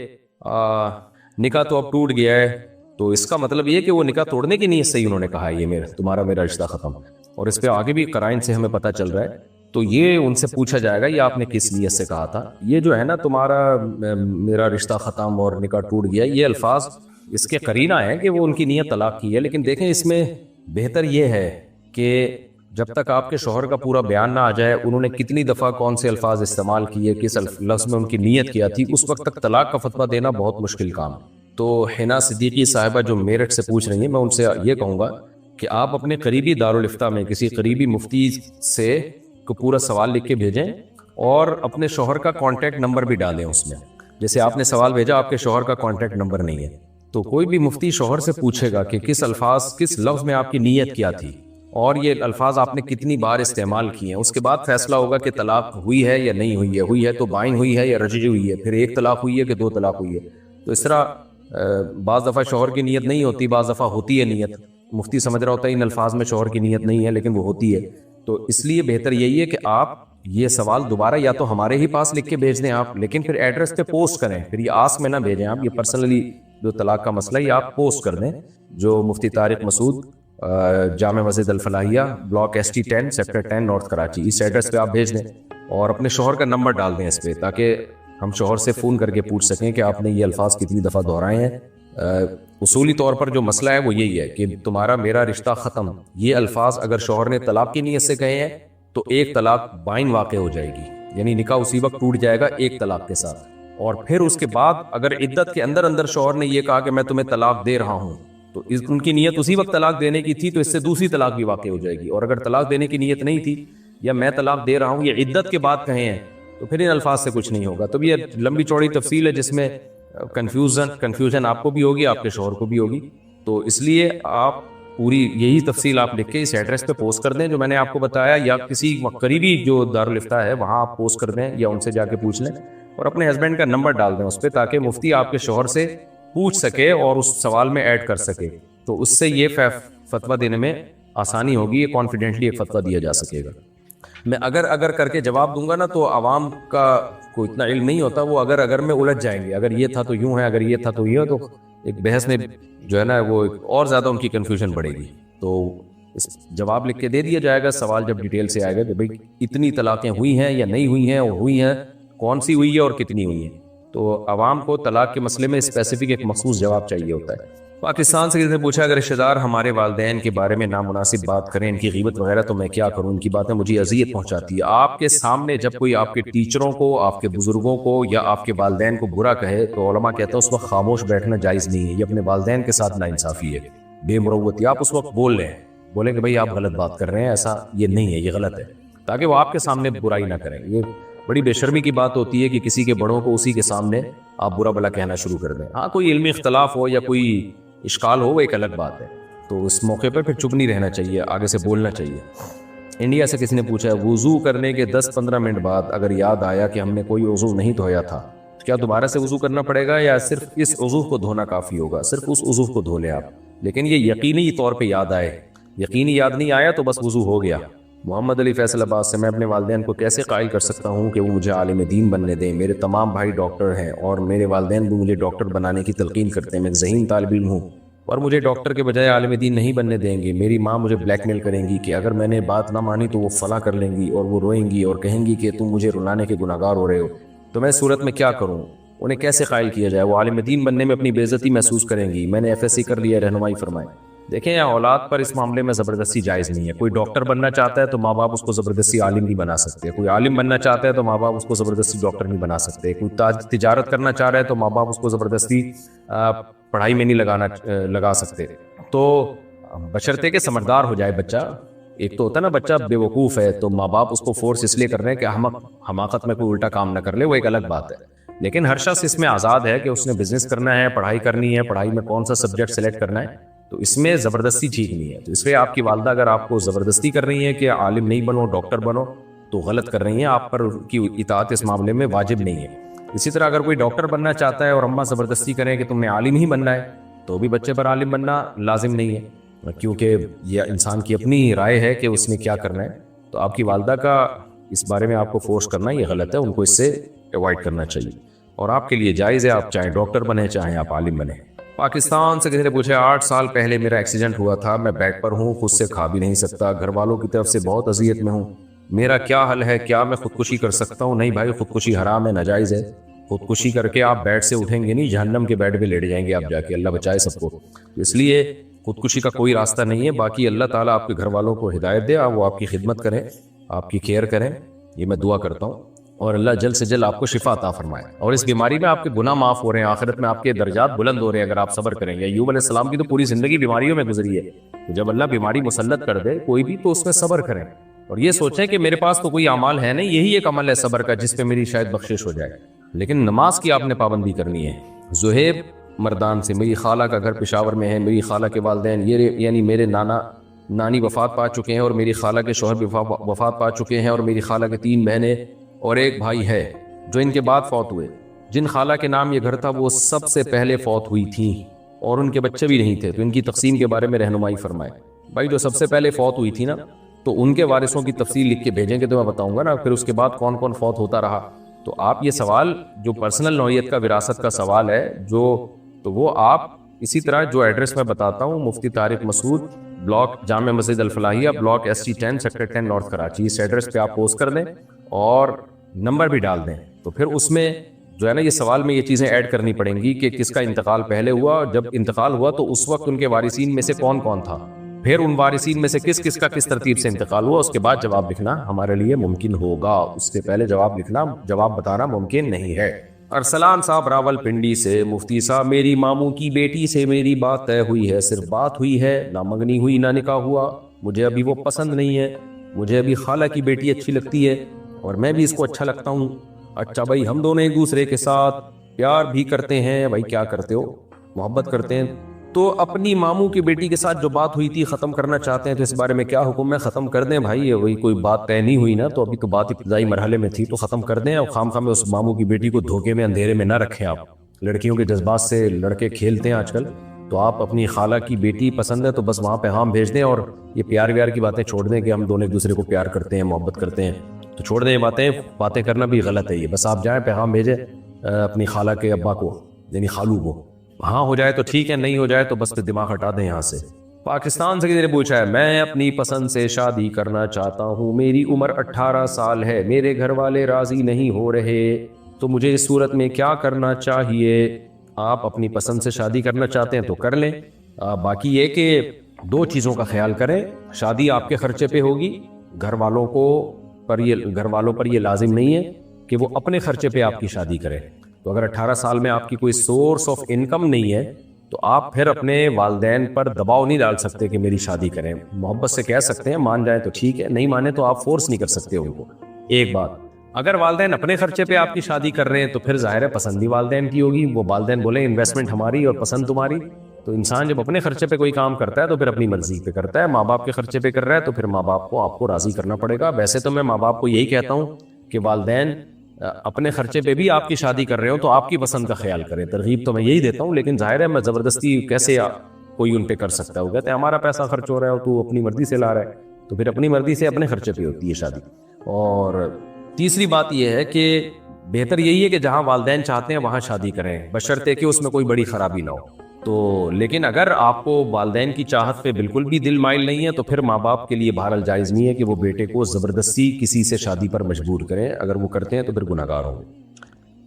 S2: نکاح تو اب ٹوٹ گیا ہے, تو اس کا مطلب یہ کہ وہ نکاح توڑنے کی نیت سے ہی انہوں نے کہا یہ میرا رشتہ ختم, اور اس پہ آگے بھی قرائن سے ہمیں پتہ چل رہا ہے. تو یہ ان سے پوچھا جائے گا یہ آپ نے کس نیت سے کہا تھا. یہ جو ہے نا تمہارا میرا رشتہ ختم اور نکاح ٹوٹ گیا, یہ الفاظ اس کے قرینہ ہے کہ وہ ان کی نیت طلاق کی ہے. لیکن دیکھیں اس میں بہتر یہ ہے کہ جب تک آپ کے شوہر کا پورا بیان نہ آ جائے انہوں نے کتنی دفعہ کون سے الفاظ استعمال کیے, کس لفظ میں ان کی نیت کیا تھی, اس وقت تک طلاق کا فتویٰ دینا بہت مشکل کام ہے. تو حنا صدیقی صاحبہ جو میرٹھ سے پوچھ رہی ہیں, میں ان سے یہ کہوں گا کہ آپ اپنے قریبی دارالفتہ میں کسی قریبی مفتی سے کو پورا سوال لکھ کے بھیجیں اور اپنے شوہر کا کانٹیکٹ نمبر بھی ڈالیں اس میں. جیسے آپ نے سوال بھیجا آپ کے شوہر کا کانٹیکٹ نمبر نہیں ہے, تو کوئی بھی مفتی شوہر سے پوچھے گا کہ کس لفظ میں آپ کی نیت کیا تھی اور یہ الفاظ آپ نے کتنی بار استعمال کیے ہیں. اس کے بعد فیصلہ ہوگا کہ طلاق ہوئی ہے یا نہیں ہوئی ہے, ہوئی ہے تو بائن ہوئی ہے یا رجعی ہوئی ہے, پھر ایک طلاق ہوئی ہے کہ دو طلاق ہوئی ہے. تو اس طرح بعض دفعہ شوہر کی نیت نہیں ہوتی, بعض دفعہ ہوتی ہے نیت. مفتی سمجھ رہا ہوتا ہے ان الفاظ میں شوہر کی نیت نہیں ہے لیکن وہ ہوتی ہے. تو اس لیے بہتر یہی ہے کہ آپ یہ سوال دوبارہ یا تو ہمارے ہی پاس لکھ کے بھیج دیں آپ, لیکن پھر ایڈریس پہ پوسٹ کریں, پھر یہ آسک میں نہ بھیجیں آپ. یہ پرسنلی جو طلاق کا مسئلہ یہ آپ پوسٹ کر دیں, جو مفتی طارق مسعود جامع مسجد الفلاحیہ block ST 10 sector 10 north Karachi, اس ایڈریس پہ آپ بھیج دیں اور اپنے شوہر کا نمبر ڈال دیں اس پہ, تاکہ ہم شوہر سے فون کر کے پوچھ سکیں کہ آپ نے یہ الفاظ کتنی دفعہ دہرائے ہیں. اصولی طور پر جو مسئلہ ہے وہ یہی ہے کہ تمہارا میرا رشتہ ختم, یہ الفاظ اگر شوہر نے طلاق کی نیت سے کہے ہیں تو ایک طلاق بائن واقع ہو جائے گی, یعنی نکاح اسی وقت ٹوٹ جائے گا ایک طلاق کے ساتھ. اور پھر اس کے بعد اگر عدت کے اندر شوہر نے یہ کہا کہ میں تمہیں طلاق دے رہا ہوں, تو ان کی نیت اسی وقت طلاق دینے کی تھی, تو اس سے دوسری طلاق بھی واقع ہو جائے گی. اور اگر طلاق دینے کی نیت نہیں تھی یا میں طلاق دے رہا ہوں یہ عدت کے بعد کہے ہیں تو پھر ان الفاظ سے کچھ نہیں ہوگا. تو یہ لمبی چوڑی تفصیل ہے جس میں کنفیوژن آپ کو بھی ہوگی, آپ کے شوہر کو بھی ہوگی. تو اس لیے آپ پوری یہی تفصیل آپ لکھ کے اس ایڈریس پہ پوسٹ کر دیں جو میں نے آپ کو بتایا, یا کسی قریبی جو دارالفتہ ہے وہاں آپ پوسٹ کر دیں یا ان سے جا کے پوچھ لیں اور اپنے ہسبینڈ کا نمبر ڈال دیں اس پہ, تاکہ مفتی آپ کے شوہر سے پوچھ سکے اور اس سوال میں ایڈ کر سکے. تو اس سے یہ فتویٰ دینے میں آسانی ہوگی, یہ کانفیڈنٹلی ایک فتویٰ دیا جا سکے گا. میں اگر کر کے جواب دوں گا نا تو عوام کا کوئی اتنا علم نہیں ہوتا, وہ اگر میں الجھ جائیں گے, اگر یہ تھا تو یوں ہے, اگر یہ تھا تو یہ, تو ایک بحث میں جو ہے نا وہ اور زیادہ ان کی کنفیوژن بڑھے گی. تو اس جواب لکھ کے دے دیا جائے گا, سوال جب ڈیٹیل سے آئے گا کہ بھئی اتنی طلاقیں ہوئی ہیں یا نہیں ہوئی ہیں, اور ہوئی ہیں کون سی ہوئی ہے اور کتنی ہوئی ہیں. تو عوام کو طلاق کے مسئلے میں اسپیسیفک ایک مخصوص جواب چاہیے ہوتا ہے. پاکستان سے کسی نے پوچھا اگر رشتہ دار ہمارے والدین کے بارے میں نامناسب بات کریں, ان کی غیبت وغیرہ, تو میں کیا کروں؟ ان کی باتیں مجھے اذیت پہنچاتی ہے. آپ کے سامنے جب کوئی آپ کے ٹیچروں کو, آپ کے بزرگوں کو یا آپ کے والدین کو برا کہے تو علماء کہتے ہیں اس وقت خاموش بیٹھنا جائز نہیں ہے, یہ اپنے والدین کے ساتھ ناانصافی ہے, بے مروتی. آپ اس وقت بولیں کہ بھئی آپ غلط بات کر رہے ہیں, ایسا یہ نہیں ہے, یہ غلط ہے, تاکہ وہ آپ کے سامنے برائی نہ کریں. یہ بڑی بے شرمی کی بات ہوتی ہے کہ کسی کے بڑوں کو اسی کے سامنے آپ برا بلا کہنا شروع کر دیں. ہاں کوئی علمی اختلاف ہو یا کوئی اشکال ہو وہ ایک الگ بات ہے, تو اس موقع پر پھر چپ نہیں رہنا چاہیے, آگے سے بولنا چاہیے. انڈیا سے کسی نے پوچھا ہے وضو کرنے کے 10-15 منٹ بعد اگر یاد آیا کہ ہم نے کوئی وضو نہیں دھویا تھا تو کیا دوبارہ سے وضو کرنا پڑے گا یا صرف اس وضو کو دھونا کافی ہوگا؟ صرف اس وضو کو دھو لیں آپ, لیکن یہ یقینی طور پہ یاد آئے. یقینی یاد نہیں آیا تو بس وضو ہو گیا. محمد علی فیصل آباد سے, میں اپنے والدین کو کیسے قائل کر سکتا ہوں کہ وہ مجھے عالم دین بننے دیں؟ میرے تمام بھائی ڈاکٹر ہیں اور میرے والدین بھی مجھے ڈاکٹر بنانے کی تلقین کرتے ہیں. میں ذہین طالب علم ہوں اور مجھے ڈاکٹر کے بجائے عالم دین نہیں بننے دیں گے. میری ماں مجھے بلیک میل کریں گی کہ اگر میں نے بات نہ مانی تو وہ فلاں کر لیں گی, اور وہ روئیں گی اور کہیں گی کہ تم مجھے رلانے کے گناہگار ہو رہے ہو. تو میں صورت میں کیا کروں؟ انہیں کیسے قائل کیا جائے؟ وہ عالم دین بننے میں اپنی بے عزتی محسوس کریں گی. میں نے FSC کر لیا, رہنمائی فرمائیں. دیکھیں اولاد پر اس معاملے میں زبردستی جائز نہیں ہے. کوئی ڈاکٹر بننا چاہتا ہے تو ماں باپ اس کو زبردستی عالم نہیں بنا سکتے, کوئی عالم بننا چاہتا ہے تو ماں باپ اس کو زبردستی ڈاکٹر نہیں بنا سکتے, کوئی تجارت کرنا چاہ رہا ہے تو ماں باپ اس کو زبردستی پڑھائی میں نہیں لگا سکتے. تو بشرطے کہ سمجھدار ہو جائے بچہ. ایک تو ہوتا ہے نا بچہ بے وقوف ہے تو ماں باپ اس کو فورس اس لیے کر رہے ہیں کہ حماقت میں کوئی الٹا کام نہ کر لے, وہ ایک الگ بات ہے. لیکن ہر شخص اس میں آزاد ہے کہ اس نے بزنس کرنا ہے, پڑھائی کرنی ہے, پڑھائی میں کون سا سبجیکٹ سلیکٹ کرنا ہے, تو اس میں زبردستی ٹھیک نہیں ہے. تو اس لیے آپ کی والدہ اگر آپ کو زبردستی کر رہی ہیں کہ عالم نہیں بنو, ڈاکٹر بنو, تو غلط کر رہی ہیں. آپ پر کی اطاعت اس معاملے میں واجب نہیں ہے. اسی طرح اگر کوئی ڈاکٹر بننا چاہتا ہے اور اماں زبردستی کریں کہ تم نے عالم ہی بننا ہے, تو بھی بچے پر عالم بننا لازم نہیں ہے. کیونکہ یہ انسان کی اپنی رائے ہے کہ اس نے کیا کرنا ہے. تو آپ کی والدہ کا اس بارے میں آپ کو فورس کرنا یہ غلط ہے, ان کو اس سے اوائڈ کرنا چاہیے, اور آپ کے لیے جائز ہے, آپ چاہیں ڈاکٹر بنیں چاہیں آپ عالم بنیں. پاکستان سے کسی نے پوچھا 8 سال پہلے میرا ایکسیڈنٹ ہوا تھا, میں بیڈ پر ہوں, خود سے کھا بھی نہیں سکتا, گھر والوں کی طرف سے بہت اذیت میں ہوں, میرا کیا حل ہے, کیا میں خودکشی کر سکتا ہوں؟ نہیں بھائی, خودکشی حرام ہے, ناجائز ہے. خودکشی کر کے آپ بیڈ سے اٹھیں گے نہیں, جہنم کے بیڈ پہ لیٹ جائیں گے آپ جا کے, اللہ بچائے سب کو. اس لیے خودکشی کا کوئی راستہ نہیں ہے. باقی اللہ تعالیٰ آپ کے گھر والوں کو ہدایت دے, وہ آپ کی خدمت کریں, آپ کی کیئر کریں, یہ میں دعا کرتا ہوں, اور اللہ جلد سے جلد آپ کو شفا عطا فرمائے. اور اس بیماری میں آپ کے گناہ معاف ہو رہے ہیں, آخرت میں آپ کے درجات بلند ہو رہے ہیں اگر آپ صبر کریں گے. ایوب علیہ السلام کی تو پوری زندگی بیماریوں میں گزری ہے. جب اللہ بیماری مسلط کر دے کوئی بھی تو اس میں صبر کریں, اور یہ سوچیں کہ میرے پاس تو کوئی اعمال ہے نہیں, یہی ایک عمل ہے صبر کا جس پہ میری شاید بخشش ہو جائے. لیکن نماز کی آپ نے پابندی کرنی ہے. زہیب مردان سے, میری خالہ کا گھر پشاور میں ہے, میری خالہ کے والدین یعنی میرے نانی وفات پا چکے ہیں, اور میری خالہ کے شوہر بھی وفات پا چکے ہیں, اور میری خالہ کے 3 بہنیں اور ایک بھائی ہے جو ان کے بعد فوت ہوئے. جن خالہ کے نام یہ گھر تھا وہ سب سے پہلے فوت ہوئی تھیں, اور ان کے بچے بھی نہیں تھے, تو ان کی تقسیم کے بارے میں رہنمائی فرمائے. بھائی جو سب سے پہلے فوت ہوئی تھی نا, تو ان کے وارثوں کی تفصیل لکھ کے بھیجیں گے تو میں بتاؤں گا نا, پھر اس کے بعد کون کون فوت ہوتا رہا. تو آپ یہ سوال جو پرسنل نوعیت کا وراثت کا سوال ہے تو وہ آپ اسی طرح جو ایڈریس میں بتاتا ہوں, مفتی طارق مسعود, بلاک جامع مسجد الفلاحیہ, block SC 10 sector 10 north Karachi, اس ایڈریس پہ آپ پوسٹ کر دیں اور نمبر بھی ڈال دیں. تو پھر اس میں جو ہے نا یہ سوال میں یہ چیزیں ایڈ کرنی پڑیں گی کہ کس کا انتقال پہلے ہوا, جب انتقال ہوا تو اس وقت ان کے وارثین میں سے کون کون تھا, پھر ان وارثین میں سے کس کا کس ترتیب سے انتقال ہوا, اس کے بعد جواب لکھنا ہمارے لیے ممکن ہوگا. اس سے پہلے جواب بتانا ممکن نہیں ہے. ارسلان صاحب راول پنڈی سے, مفتی صاحب میری ماموں کی بیٹی سے میری بات طے ہوئی ہے, صرف بات ہوئی ہے, نہ منگنی ہوئی نہ نکاح ہوا, مجھے ابھی وہ پسند نہیں ہے, مجھے ابھی خالہ کی بیٹی اچھی لگتی ہے اور میں بھی اس کو اچھا لگتا ہوں. اچھا بھائی, ہم دونوں ایک دوسرے کے ساتھ پیار بھی کرتے ہیں. بھائی کیا کرتے ہو, محبت کرتے ہیں, تو اپنی ماموں کی بیٹی کے ساتھ جو بات ہوئی تھی ختم کرنا چاہتے ہیں, تو اس بارے میں کیا حکم ہے؟ ختم کر دیں بھائی, وہی کوئی بات طے نہیں ہوئی نا, تو ابھی تو بات ابتدائی مرحلے میں تھی, تو ختم کر دیں. اور خام میں اس ماموں کی بیٹی کو دھوکے میں اندھیرے میں نہ رکھیں. آپ لڑکیوں کے جذبات سے لڑکے کھیلتے ہیں آج کل, تو آپ اپنی خالہ کی بیٹی پسند ہے تو بس وہاں پہ ہاں بھیج دیں, اور یہ پیار ویار کی باتیں چھوڑ دیں کہ ہم دونوں ایک دوسرے کو پیار کرتے ہیں, محبت کرتے ہیں, تو چھوڑ دیں یہ باتیں کرنا بھی غلط ہے. یہ بس آپ جائیں پیغام بھیجیں اپنی خالہ کے ابا کو, یعنی خالو کو, ہاں ہو جائے تو ٹھیک ہے, نہیں ہو جائے تو بس پھر دماغ ہٹا دیں یہاں سے. پاکستان سے کسی نے پوچھا ہے, میں اپنی پسند سے شادی کرنا چاہتا ہوں, میری عمر 18 سال ہے, میرے گھر والے راضی نہیں ہو رہے, تو مجھے اس صورت میں کیا کرنا چاہیے؟ آپ اپنی پسند سے شادی کرنا چاہتے ہیں تو کر لیں. باقی یہ کہ 2 چیزوں کا خیال کریں, شادی آپ کے خرچے پہ ہوگی, گھر والوں پر یہ لازم نہیں ہے کہ وہ اپنے خرچے پہ آپ کی شادی کریں. تو اگر 18 سال میں آپ کی کوئی سورس آف انکم نہیں ہے تو آپ پھر اپنے والدین پر دباؤ نہیں ڈال سکتے کہ میری شادی کریں. محبت سے کہہ سکتے ہیں, مان جائیں تو ٹھیک ہے, نہیں مانے تو آپ فورس نہیں کر سکتے ان کو. ایک بات, اگر والدین اپنے خرچے پہ آپ کی شادی کر رہے ہیں تو پھر ظاہر ہے پسند ہی والدین کی ہوگی, وہ والدین بولیں انویسٹمنٹ ہماری اور پسند تمہاری. تو انسان جب اپنے خرچے پہ کوئی کام کرتا ہے تو پھر اپنی مرضی پہ کرتا ہے, ماں باپ کے خرچے پہ کر رہا ہے تو پھر ماں باپ کو آپ کو راضی کرنا پڑے گا. ویسے تو میں ماں باپ کو یہی کہتا ہوں کہ والدین اپنے خرچے پہ بھی آپ کی شادی کر رہے ہو تو آپ کی پسند کا خیال کریں, ترغیب تو میں یہی دیتا ہوں. لیکن ظاہر ہے میں زبردستی کیسے کوئی ان پہ کر سکتا ہے, وہ کہتے ہیں ہمارا پیسہ خرچ ہو رہا ہے تو اپنی مرضی سے لا رہا ہے, تو پھر اپنی مرضی سے اپنے خرچے پہ ہوتی ہے شادی. اور تیسری بات یہ ہے کہ بہتر یہی ہے کہ جہاں والدین چاہتے ہیں وہاں شادی کریں, بشرطے کہ اس میں کوئی بڑی خرابی نہ ہو. تو لیکن اگر آپ کو والدین کی چاہت پہ بالکل بھی دل مائل نہیں ہے تو پھر ماں باپ کے لیے بہرحال جائز نہیں ہے کہ وہ بیٹے کو زبردستی کسی سے شادی پر مجبور کریں. اگر وہ کرتے ہیں تو پھر گناہگار ہوں گے.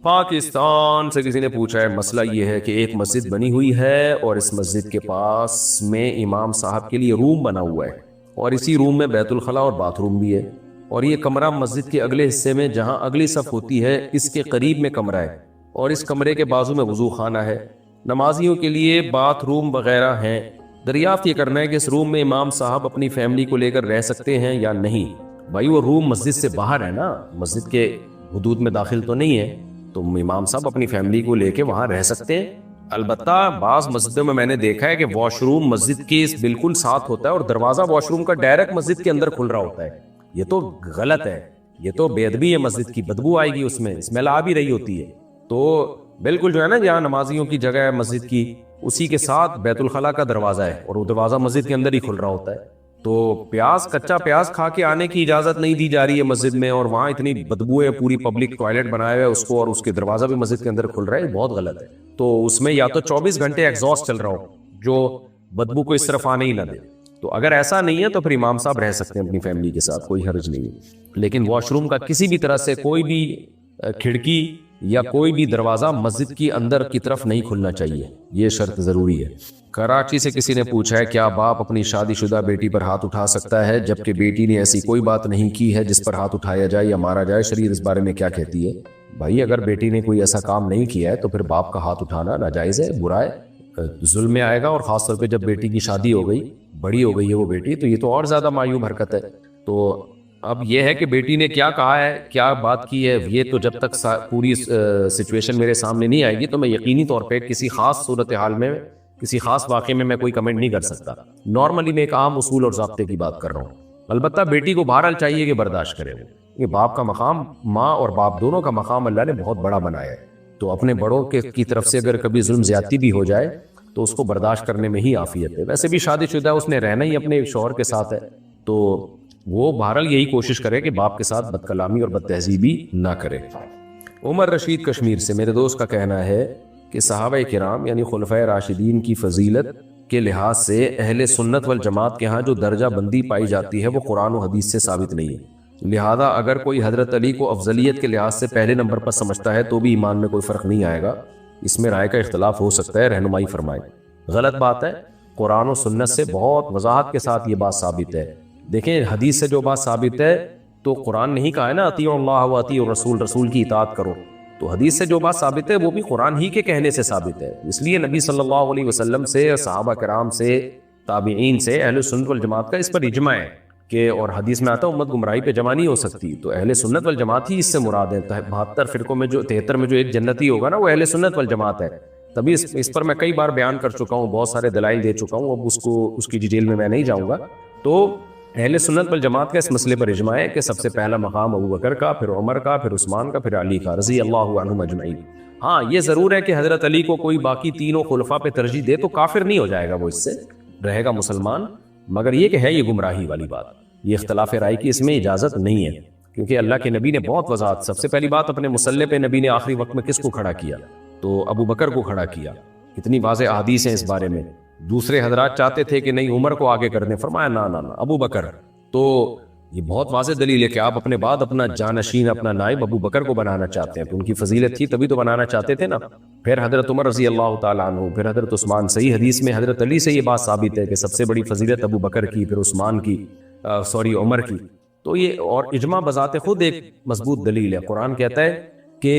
S2: پاکستان سے کسی نے پوچھا ہے, مسئلہ یہ ہے کہ ایک مسجد بنی ہوئی ہے اور اس مسجد کے پاس میں امام صاحب کے لیے روم بنا ہوا ہے, اور اسی روم میں بیت الخلاء اور باتھ روم بھی ہے, اور یہ کمرہ مسجد کے اگلے حصے میں جہاں اگلی صف ہوتی ہے اس کے قریب میں کمرہ ہے, اور اس کمرے کے بازو میں وضو خانہ ہے, نمازیوں کے لیے باتھ روم وغیرہ ہیں. دریافت یہ کرنا ہے کہ اس روم میں امام صاحب اپنی فیملی کو لے کر رہ سکتے ہیں یا نہیں. بھائی وہ روم مسجد سے باہر ہے نا, مسجد کے حدود میں داخل تو نہیں ہے, تو امام صاحب اپنی فیملی کو لے کے وہاں رہ سکتے ہیں. البتہ بعض مسجدوں میں نے دیکھا ہے کہ واش روم مسجد کے بالکل ساتھ ہوتا ہے اور دروازہ واش روم کا ڈائریکٹ مسجد کے اندر کھل رہا ہوتا ہے. یہ تو غلط ہے, یہ تو بے ادبی ہے, مسجد کی بدبو آئے گی, اس میں اسمیل آ بھی رہی ہوتی ہے. تو بالکل جو ہے نا جہاں نمازیوں کی جگہ ہے مسجد کی اسی کے ساتھ بیت الخلاء کا دروازہ ہے اور وہ دروازہ مسجد کے اندر ہی کھل رہا ہوتا ہے. تو پیاز کچا پیاز کھا کے آنے کی اجازت نہیں دی جا رہی ہے مسجد میں, اور وہاں اتنی بدبو ہے, پوری پبلک ٹوائلٹ بنایا ہوا ہے اس کو, اور اس کے دروازہ بھی مسجد کے اندر کھل رہا ہے, بہت غلط ہے. تو اس میں یا تو 24 گھنٹے ایگزاسٹ چل رہا ہو جو بدبو کو اس طرف آنے ہی نہ دے. تو اگر ایسا نہیں ہے تو پھر امام صاحب رہ سکتے ہیں اپنی فیملی کے ساتھ, کوئی حرج نہیں ہے. لیکن واش روم کا کسی بھی طرح سے کوئی بھی کھڑکی یا کوئی بھی دروازہ مسجد کی اندر کی طرف نہیں کھلنا چاہیے, یہ شرط ضروری ہے. کراچی سے کسی نے پوچھا ہے کیا باپ اپنی شادی شدہ بیٹی پر ہاتھ اٹھا سکتا ہے جبکہ بیٹی نے ایسی کوئی بات نہیں کی ہے جس پر ہاتھ اٹھایا جائے یا مارا جائے؟ شریعت اس بارے میں کیا کہتی ہے؟ بھائی اگر بیٹی نے کوئی ایسا کام نہیں کیا ہے تو پھر باپ کا ہاتھ اٹھانا ناجائز ہے, برا ہے, ظلم میں آئے گا. اور خاص طور پہ جب بیٹی کی شادی ہو گئی, بڑی ہو گئی ہے وہ بیٹی, تو یہ تو اور زیادہ معیوب حرکت ہے. تو اب یہ ہے کہ بیٹی نے کیا کہا ہے, کیا بات کی ہے, یہ تو جب تک پوری سچویشن میرے سامنے نہیں آئے گی تو میں یقینی طور پہ کسی خاص صورتحال میں, کسی خاص واقعے میں کوئی کمنٹ نہیں کر سکتا. نارملی میں ایک عام اصول اور ضابطے کی بات کر رہا ہوں. البتہ بیٹی کو بہرحال چاہیے کہ برداشت کرے. یہ باپ کا مقام, ماں اور باپ دونوں کا مقام اللہ نے بہت بڑا بنایا ہے. تو اپنے بڑوں کی طرف سے اگر کبھی ظلم زیادتی بھی ہو جائے تو اس کو برداشت کرنے میں ہی عافیت ہے. ویسے بھی شادی شدہ اس نے رہنا ہی اپنے شوہر کے ساتھ ہے, تو وہ بہرحال یہی کوشش کرے کہ باپ کے ساتھ بد کلامی اور بد تہذیبی نہ کرے. عمر رشید کشمیر سے, میرے دوست کا کہنا ہے کہ صحابہ کرام یعنی خلفائے راشدین کی فضیلت کے لحاظ سے اہل سنت والجماعت کے ہاں جو درجہ بندی پائی جاتی ہے وہ قرآن و حدیث سے ثابت نہیں ہے. لہذا اگر کوئی حضرت علی کو افضلیت کے لحاظ سے پہلے نمبر پر سمجھتا ہے تو بھی ایمان میں کوئی فرق نہیں آئے گا. اس میں رائے کا اختلاف ہو سکتا ہے, رہنمائی فرمائیں. غلط بات ہے. قرآن و سنت سے بہت وضاحت کے ساتھ یہ بات ثابت ہے. دیکھیں حدیث سے جو بات ثابت ہے تو قرآن نہیں کہا ہے نا اطیعوا اللہ و اطیعوا الرسول, رسول کی اطاعت کرو. تو حدیث سے جو بات ثابت ہے وہ بھی قرآن ہی کے کہنے سے ثابت ہے. اس لیے نبی صلی اللہ علیہ وسلم سے, صحابہ کرام سے, تابعین سے, اہل سنت والجماعت کا اس پر اجماع ہے کہ, اور حدیث میں آتا ہے امت گمراہی پہ جمع نہیں ہو سکتی. تو اہل سنت والجماعت ہی اس سے مراد ہے. 72 فرقوں میں جو 73 میں جو ایک جنتی ہوگا نا وہ اہل سنت والجماعت ہے. تبھی اس پر میں کئی بار بیان کر چکا ہوں, بہت سارے دلائل دے چکا ہوں, اب اس کی ڈیٹیل میں نہیں جاؤں گا. تو اہل سنت والجماعت کا اس مسئلے پر اجماع ہے کہ سب سے پہلا مقام ابو بکر کا, پھر عمر کا, پھر عثمان کا, پھر علی کا رضی اللہ عنہم اجمعین. ہاں یہ ضرور ہے کہ حضرت علی کو کوئی باقی تینوں خلفاء پہ ترجیح دے تو کافر نہیں ہو جائے گا, وہ اس سے رہے گا مسلمان. مگر یہ کہ ہے یہ گمراہی والی بات, یہ اختلاف رائے کی اس میں اجازت نہیں ہے, کیونکہ اللہ کے نبی نے بہت وضاحت. سب سے پہلی بات اپنے مصلی پہ نبی نے آخری وقت میں کس کو کھڑا کیا؟ تو ابو بکر کو کھڑا کیا. کتنی واضح احادیث ہیں اس بارے میں. دوسرے حضرات چاہتے تھے کہ نہیں عمر کو آگے کر دیں, فرمایا نہ ابو بکر. تو یہ بہت واضح دلیل ہے کہ آپ اپنے بعد اپنا جانشین, اپنا نائب ابو بکر کو بنانا چاہتے ہیں. تو ان کی فضیلت تھی تبھی تو بنانا چاہتے تھے نا. پھر حضرت عمر رضی اللہ تعالیٰ عنہ, پھر حضرت عثمان. صحیح حدیث میں حضرت علی سے یہ بات ثابت ہے کہ سب سے بڑی فضیلت ابو بکر کی, پھر عثمان کی, عمر کی. تو یہ اور اجماع بذات خود ایک مضبوط دلیل ہے. قرآن کہتا ہے کہ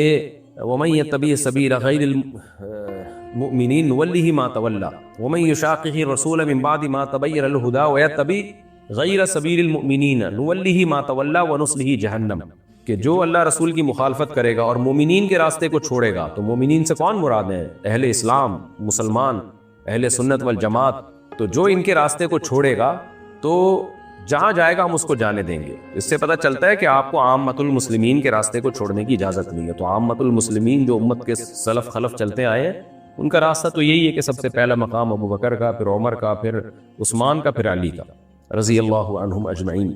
S2: وَمَن يَتَّبِعْ سَبِيلَ غَيْرِ الْمُؤْمِنِينَ نُوَلِّهِ مَا تَوَلَّى وَمَن يُشَاقِقِ الرَّسُولَ مِن بَعْدِ مَا تَبَيَّنَ لَهُ الْهُدَى وَيَتَّبِعْ غَيْرَ سَبِيلِ الْمُؤْمِنِينَ نُوَلِّهِ مَا تَوَلَّى وَنُصْلِهِ جَهَنَّمَ. کہ جو اللہ رسول کی مخالفت کرے گا اور مومنین کے راستے کو چھوڑے گا, تو مومنین سے کون مراد ہیں؟ اہل اسلام, مسلمان, اہل سنت والجماعت. تو جو ان کے راستے کو چھوڑے گا تو جہاں جائے گا ہم اس کو جانے دیں گے. اس سے پتہ چلتا ہے کہ آپ کو عامۃ المسلمین کے راستے کو چھوڑنے کی اجازت نہیں ہے. تو عامۃ المسلمین جو امت کے سلف خلف چلتے آئے ہیں ان کا راستہ تو یہی ہے کہ سب سے پہلا مقام ابو بکر کا, پھر عمر کا, پھر عثمان کا, پھر علی کا رضی اللہ عنہم اجمعین.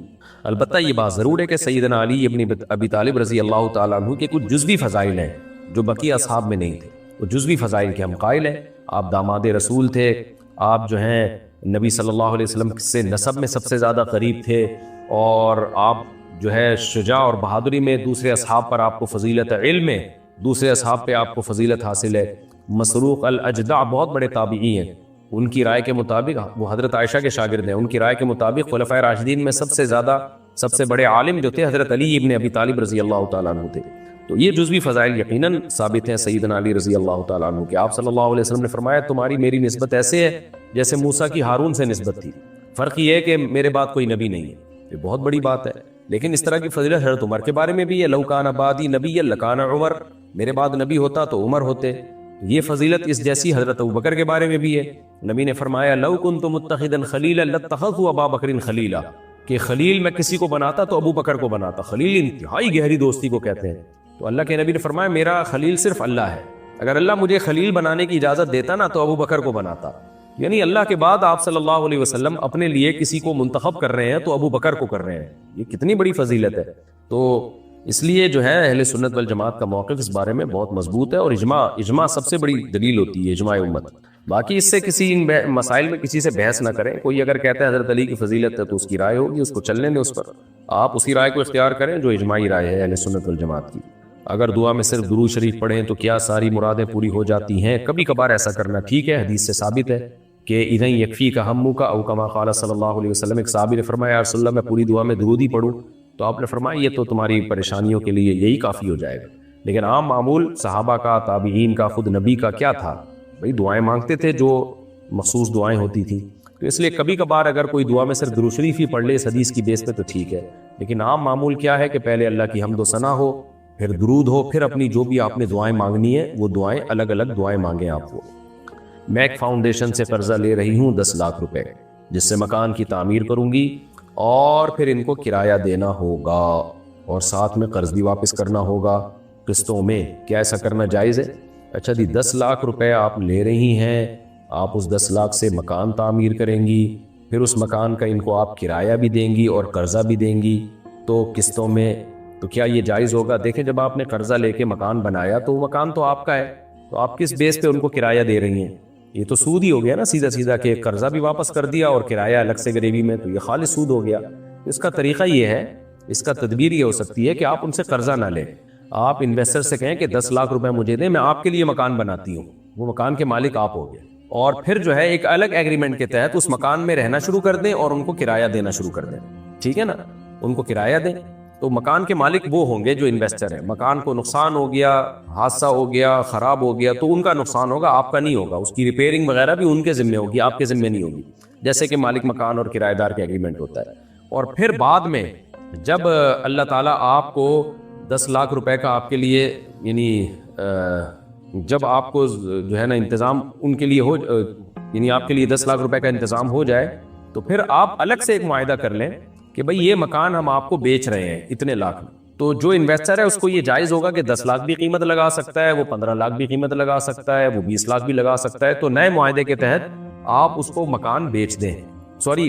S2: البتہ یہ بات ضرور ہے کہ سیدنا علی ابن ابی طالب رضی اللہ تعالیٰ عنہ کے کچھ جزوی فضائل ہیں جو بقیہ اصحاب میں نہیں تھے. وہ جزوی فضائل کے ہم قائل ہیں. آپ داماد رسول تھے, آپ جو ہیں نبی صلی اللہ علیہ وسلم سے نسب میں سب سے زیادہ قریب تھے, اور آپ جو ہے شجاع اور بہادری میں دوسرے اصحاب پر آپ کو فضیلت ہے, علم میں دوسرے اصحاب پہ آپ کو فضیلت حاصل ہے. مسروق الاجدع بہت بڑے تابعی ہیں, ان کی رائے کے مطابق وہ حضرت عائشہ کے شاگرد ہیں, ان کی رائے کے مطابق خلفائے راشدین میں سب سے زیادہ سب سے بڑے عالم جو تھے حضرت علی ابن ابی طالب رضی اللہ تعالیٰ عنہ تھے. تو یہ جزوی فضائل یقیناً ثابت ہیں سیدنا علی رضی اللہ تعالیٰ عنہ کہ آپ صلی اللہ علیہ وسلم نے فرمایا تمہاری میری نسبت ایسے ہے جیسے موسیٰ کی ہارون سے نسبت تھی, فرق یہ ہے کہ میرے بعد کوئی نبی نہیں ہے. یہ بہت بڑی بات ہے. لیکن اس طرح کی فضیلت حضرت عمر کے بارے میں بھی ہے, لو کان بعدی نبی لکان عمر, میرے بعد نبی ہوتا تو عمر ہوتے. یہ فضیلت اس جیسی حضرت ابوبکر کے بارے میں بھی ہے. نبی نے فرمایا لو کنت متخذا خلیلا لاتخذت ابا بکر خلیلا, کہ خلیل میں کسی کو بناتا تو ابو بکر کو بناتا. خلیل انتہائی گہری دوستی کو کہتے ہیں. تو اللہ کے نبی نے فرمایا میرا خلیل صرف اللہ ہے, اگر اللہ مجھے خلیل بنانے کی اجازت دیتا نا تو ابو بکر کو بناتا. یعنی اللہ کے بعد آپ صلی اللہ علیہ وسلم اپنے لیے کسی کو منتخب کر رہے ہیں تو ابو بکر کو کر رہے ہیں. یہ کتنی بڑی فضیلت ہے. تو اس لیے جو ہے اہل سنت والجماعت کا موقف اس بارے میں بہت مضبوط ہے, اور اجماع سب سے بڑی دلیل ہوتی ہے, اجماع امت. باقی اس سے کسی ان مسائل میں کسی سے بحث نہ کریں. کوئی اگر کہتا ہے حضرت علی کی فضیلت ہے تو اس کی رائے ہوگی, اس کو چلنے دیں, اس پر آپ اسی رائے کو اختیار کریں جو اجماعی رائے ہے اہل سنت والجماعت کی. اگر دعا میں صرف درود شریف پڑھیں تو کیا ساری مرادیں پوری ہو جاتی ہیں؟ کبھی کبھار ایسا کرنا ٹھیک ہے, حدیث سے ثابت ہے کہ اذن یکفی کا ہمو کا او کما قال صلی اللہ علیہ وسلم. ایک صحابی نے فرمایا یا رسول اللہ میں پوری دعا میں درود ہی پڑھوں, تو آپ نے فرمایا یہ تو تمہاری پریشانیوں کے لیے یہی کافی ہو جائے گا. لیکن عام معمول صحابہ کا, تابعین کا, خود نبی کا کیا تھا بھئی, دعائیں مانگتے تھے جو مخصوص دعائیں ہوتی تھیں. تو اس لیے کبھی کبھار اگر کوئی دعا میں صرف درود شریف ہی پڑھ لے اس حدیث کی بیس پہ تو ٹھیک ہے. لیکن عام معمول کیا ہے کہ پہلے اللہ کی حمد و ثنا ہو, پھر درود ہو, پھر اپنی جو بھی آپ نے دعائیں مانگنی ہیں وہ دعائیں الگ الگ دعائیں مانگیں آپ کو. میں ایک فاؤنڈیشن سے قرضہ لے رہی ہوں 10 لاکھ روپے, جس سے مکان کی تعمیر کروں گی اور پھر ان کو کرایہ دینا ہوگا اور ساتھ میں قرض بھی واپس کرنا ہوگا قسطوں میں. کیا ایسا کرنا جائز ہے؟ اچھا جی, 10 لاکھ روپے آپ لے رہی ہیں, آپ اس 10 لاکھ سے مکان تعمیر کریں گی, پھر اس مکان کا ان کو آپ کرایہ بھی دیں گی اور قرضہ بھی دیں گی تو قسطوں میں. تو کیا یہ جائز ہوگا؟ دیکھیں جب آپ نے قرضہ لے کے مکان بنایا تو وہ مکان تو آپ کا ہے, تو آپ کس بیس پہ ان کو کرایہ دے رہی ہیں؟ یہ تو سود ہی ہو گیا نا سیدھا سیدھا, کہ قرضہ بھی واپس کر دیا اور کرایہ الگ سے گریوی میں, تو یہ خالص سود ہو گیا. اس کا طریقہ یہ ہے, اس کا تدبیر یہ ہو سکتی ہے کہ آپ ان سے قرضہ نہ لیں, آپ انویسٹر سے کہیں کہ 10 لاکھ روپے مجھے دیں, میں آپ کے لیے مکان بناتی ہوں, وہ مکان کے مالک آپ ہو گئے, اور پھر جو ہے ایک الگ ایگریمنٹ کے تحت اس مکان میں رہنا شروع کر دیں اور ان کو کرایہ دینا شروع کر دیں. ٹھیک ہے نا, ان کو کرایہ دیں تو مکان کے مالک وہ ہوں گے جو انویسٹر ہیں. مکان کو نقصان ہو گیا, حادثہ ہو گیا, خراب ہو گیا, تو ان کا نقصان ہوگا, آپ کا نہیں ہوگا. اس کی ریپیئرنگ وغیرہ بھی ان کے ذمہ ہوگی, آپ کے ذمہ نہیں ہوگی, جیسے کہ مالک مکان اور کرایہ دار کا ایگریمنٹ ہوتا ہے. اور پھر بعد میں جب اللہ تعالیٰ آپ کو 10 لاکھ روپے کا آپ کے لیے یعنی جب آپ کو جو ہے نا انتظام ان کے لیے ہو, یعنی آپ کے لیے 10 لاکھ روپے کا انتظام ہو جائے, تو پھر آپ الگ سے ایک معاہدہ کر لیں کہ بھئی یہ مکان ہم آپ کو بیچ رہے ہیں اتنے لاکھ میں. تو جو انویسٹر ہے اس کو یہ جائز ہوگا کہ 10 لاکھ بھی قیمت لگا سکتا ہے, وہ 15 لاکھ بھی قیمت لگا سکتا ہے, وہ 20 لاکھ بھی لگا سکتا ہے. تو نئے معاہدے کے تحت آپ اس کو مکان بیچ دیں,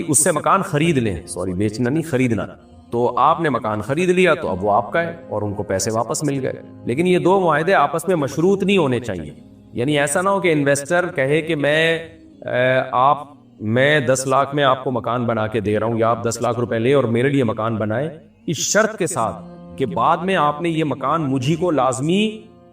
S2: اس سے مکان خرید لیں, بیچنا نہیں خریدنا. تو آپ نے مکان خرید لیا تو اب وہ آپ کا ہے اور ان کو پیسے واپس مل گئے. لیکن یہ دو معاہدے آپس میں مشروط نہیں ہونے چاہیے. یعنی ایسا نہ ہو کہ انویسٹر کہے کہ میں 10 لاکھ میں آپ کو مکان بنا کے دے رہا ہوں, یا آپ 10 لاکھ روپے لیں اور میرے لیے مکان بنائیں, اس شرط کے ساتھ کہ بعد میں آپ نے یہ مکان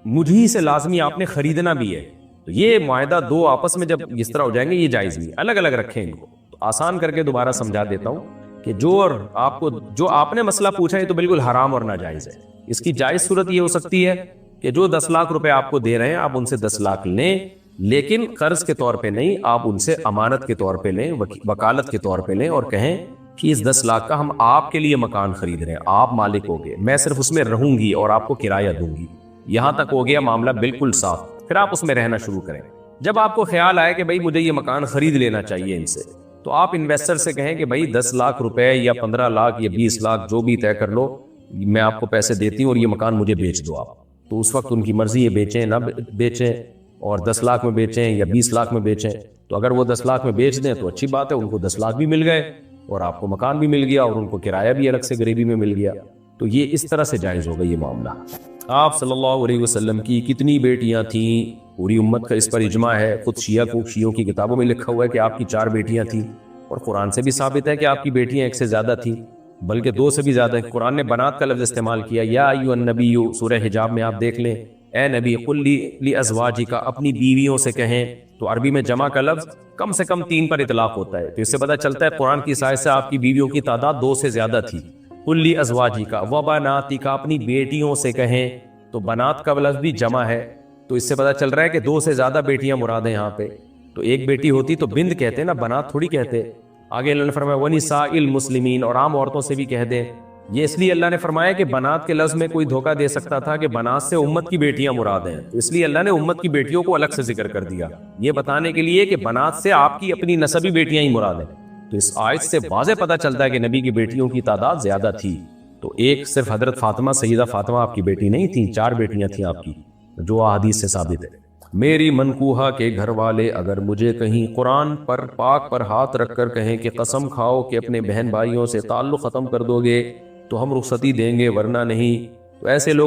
S2: مجھی سے لازمی آپ نے خریدنا بھی ہے. تو یہ معاہدہ دو آپس میں جب اس طرح ہو جائیں گے یہ جائز نہیں. الگ الگ رکھیں ان کو. تو آسان کر کے دوبارہ سمجھا دیتا ہوں کہ جو آپ نے مسئلہ پوچھا ہے تو بالکل حرام اور ناجائز ہے. اس کی جائز صورت یہ ہو سکتی ہے کہ جو 10 لاکھ روپے آپ کو دے رہے ہیں آپ ان سے 10 لاکھ لیں, لیکن قرض کے طور پہ نہیں, آپ ان سے امانت کے طور پہ لیں, وکالت کے طور پہ لیں, اور کہیں کہ اس 10 لاکھ کا ہم آپ کے لیے مکان خرید رہے ہیں, آپ مالک ہو گئے, میں صرف اس میں رہوں گی اور آپ کو کرایہ دوں گی. یہاں تک ہو گیا معاملہ بالکل صاف. پھر آپ اس میں رہنا شروع کریں. جب آپ کو خیال آئے کہ بھائی مجھے یہ مکان خرید لینا چاہیے ان سے, تو آپ انویسٹر سے کہیں کہ بھائی 10 لاکھ روپے یا 15 لاکھ یا 20 لاکھ جو بھی طے کر لو, میں آپ کو پیسے دیتی ہوں اور یہ مکان مجھے بیچ دو آپ. تو اس وقت ان کی مرضی ہے بیچیں نہ بیچیں, اور 10 لاکھ میں بیچیں یا 20 لاکھ میں بیچیں. تو اگر وہ 10 لاکھ میں بیچ دیں تو اچھی بات ہے, ان کو 10 لاکھ بھی مل گئے اور آپ کو مکان بھی مل گیا اور ان کو کرایہ بھی الگ سے غریبی میں مل گیا. تو یہ اس طرح سے جائز ہوگا یہ معاملہ. آپ صلی اللہ علیہ وسلم کی کتنی بیٹیاں تھیں؟ پوری امت کا اس پر اجماع ہے. خود شیعوں کی کتابوں میں لکھا ہوا ہے کہ آپ کی 4 بیٹیاں تھیں, اور قرآن سے بھی ثابت ہے کہ آپ کی بیٹیاں 1 سے زیادہ تھیں, بلکہ 2 سے بھی زیادہ. قرآن نے بنات کا لفظ استعمال کیا, یا ایھا النبی, سورہ حجاب میں آپ دیکھ لیں, اے نبی قل لازواجک, اپنی بیویوں سے کہیں. تو عربی میں جمع کا لفظ کم سے کم 3 پر اطلاق ہوتا ہے. تو اس سے پتہ چلتا ہے قرآن کی اس آیت سے آپ کی بیویوں کی تعداد 2 سے زیادہ تھی. قل لازواجک وبناتک, اپنی بیٹیوں سے کہیں. تو بنات کا لفظ بھی جمع ہے, تو اس سے پتہ چل رہا ہے کہ 2 سے زیادہ بیٹیاں مراد ہیں یہاں پہ. تو ایک بیٹی ہوتی تو بنت کہتے نا, بنات تھوڑی کہتے. آگے اللہ نے فرمایا وَنِسَاءِ الْمُسْلِمِينَ, اور عام عورتوں سے بھی کہہ دیں. یہ اس لیے اللہ نے فرمایا کہ بنات کے لفظ میں کوئی دھوکہ دے سکتا تھا کہ بنات سے امت کی بیٹیاں مراد ہیں, تو اس لیے اللہ نے امت کی بیٹیوں کو الگ سے ذکر کر دیا, یہ بتانے کے لیے کہ بنات سے آپ کی اپنی نسبی بیٹیاں ہی مراد ہیں. تو اس آیت سے واضح پتہ چلتا ہے کہ نبی کی بیٹیوں کی تعداد زیادہ تھی. تو ایک صرف حضرت فاطمہ, سیدہ فاطمہ آپ کی بیٹی نہیں تھیں, 4 بیٹیاں تھیں آپ کی, جو احادیث سے ثابت ہے. میری منکوہا کے گھر والے اگر مجھے کہیں قرآن پر پاک پر ہاتھ رکھ کر کہیں کہ قسم کھاؤ کہ اپنے بہن بھائیوں سے تعلق ختم کر دو گے تو ہم رخصتی دیں گے ورنہ نہیں، تو ایسے لوگ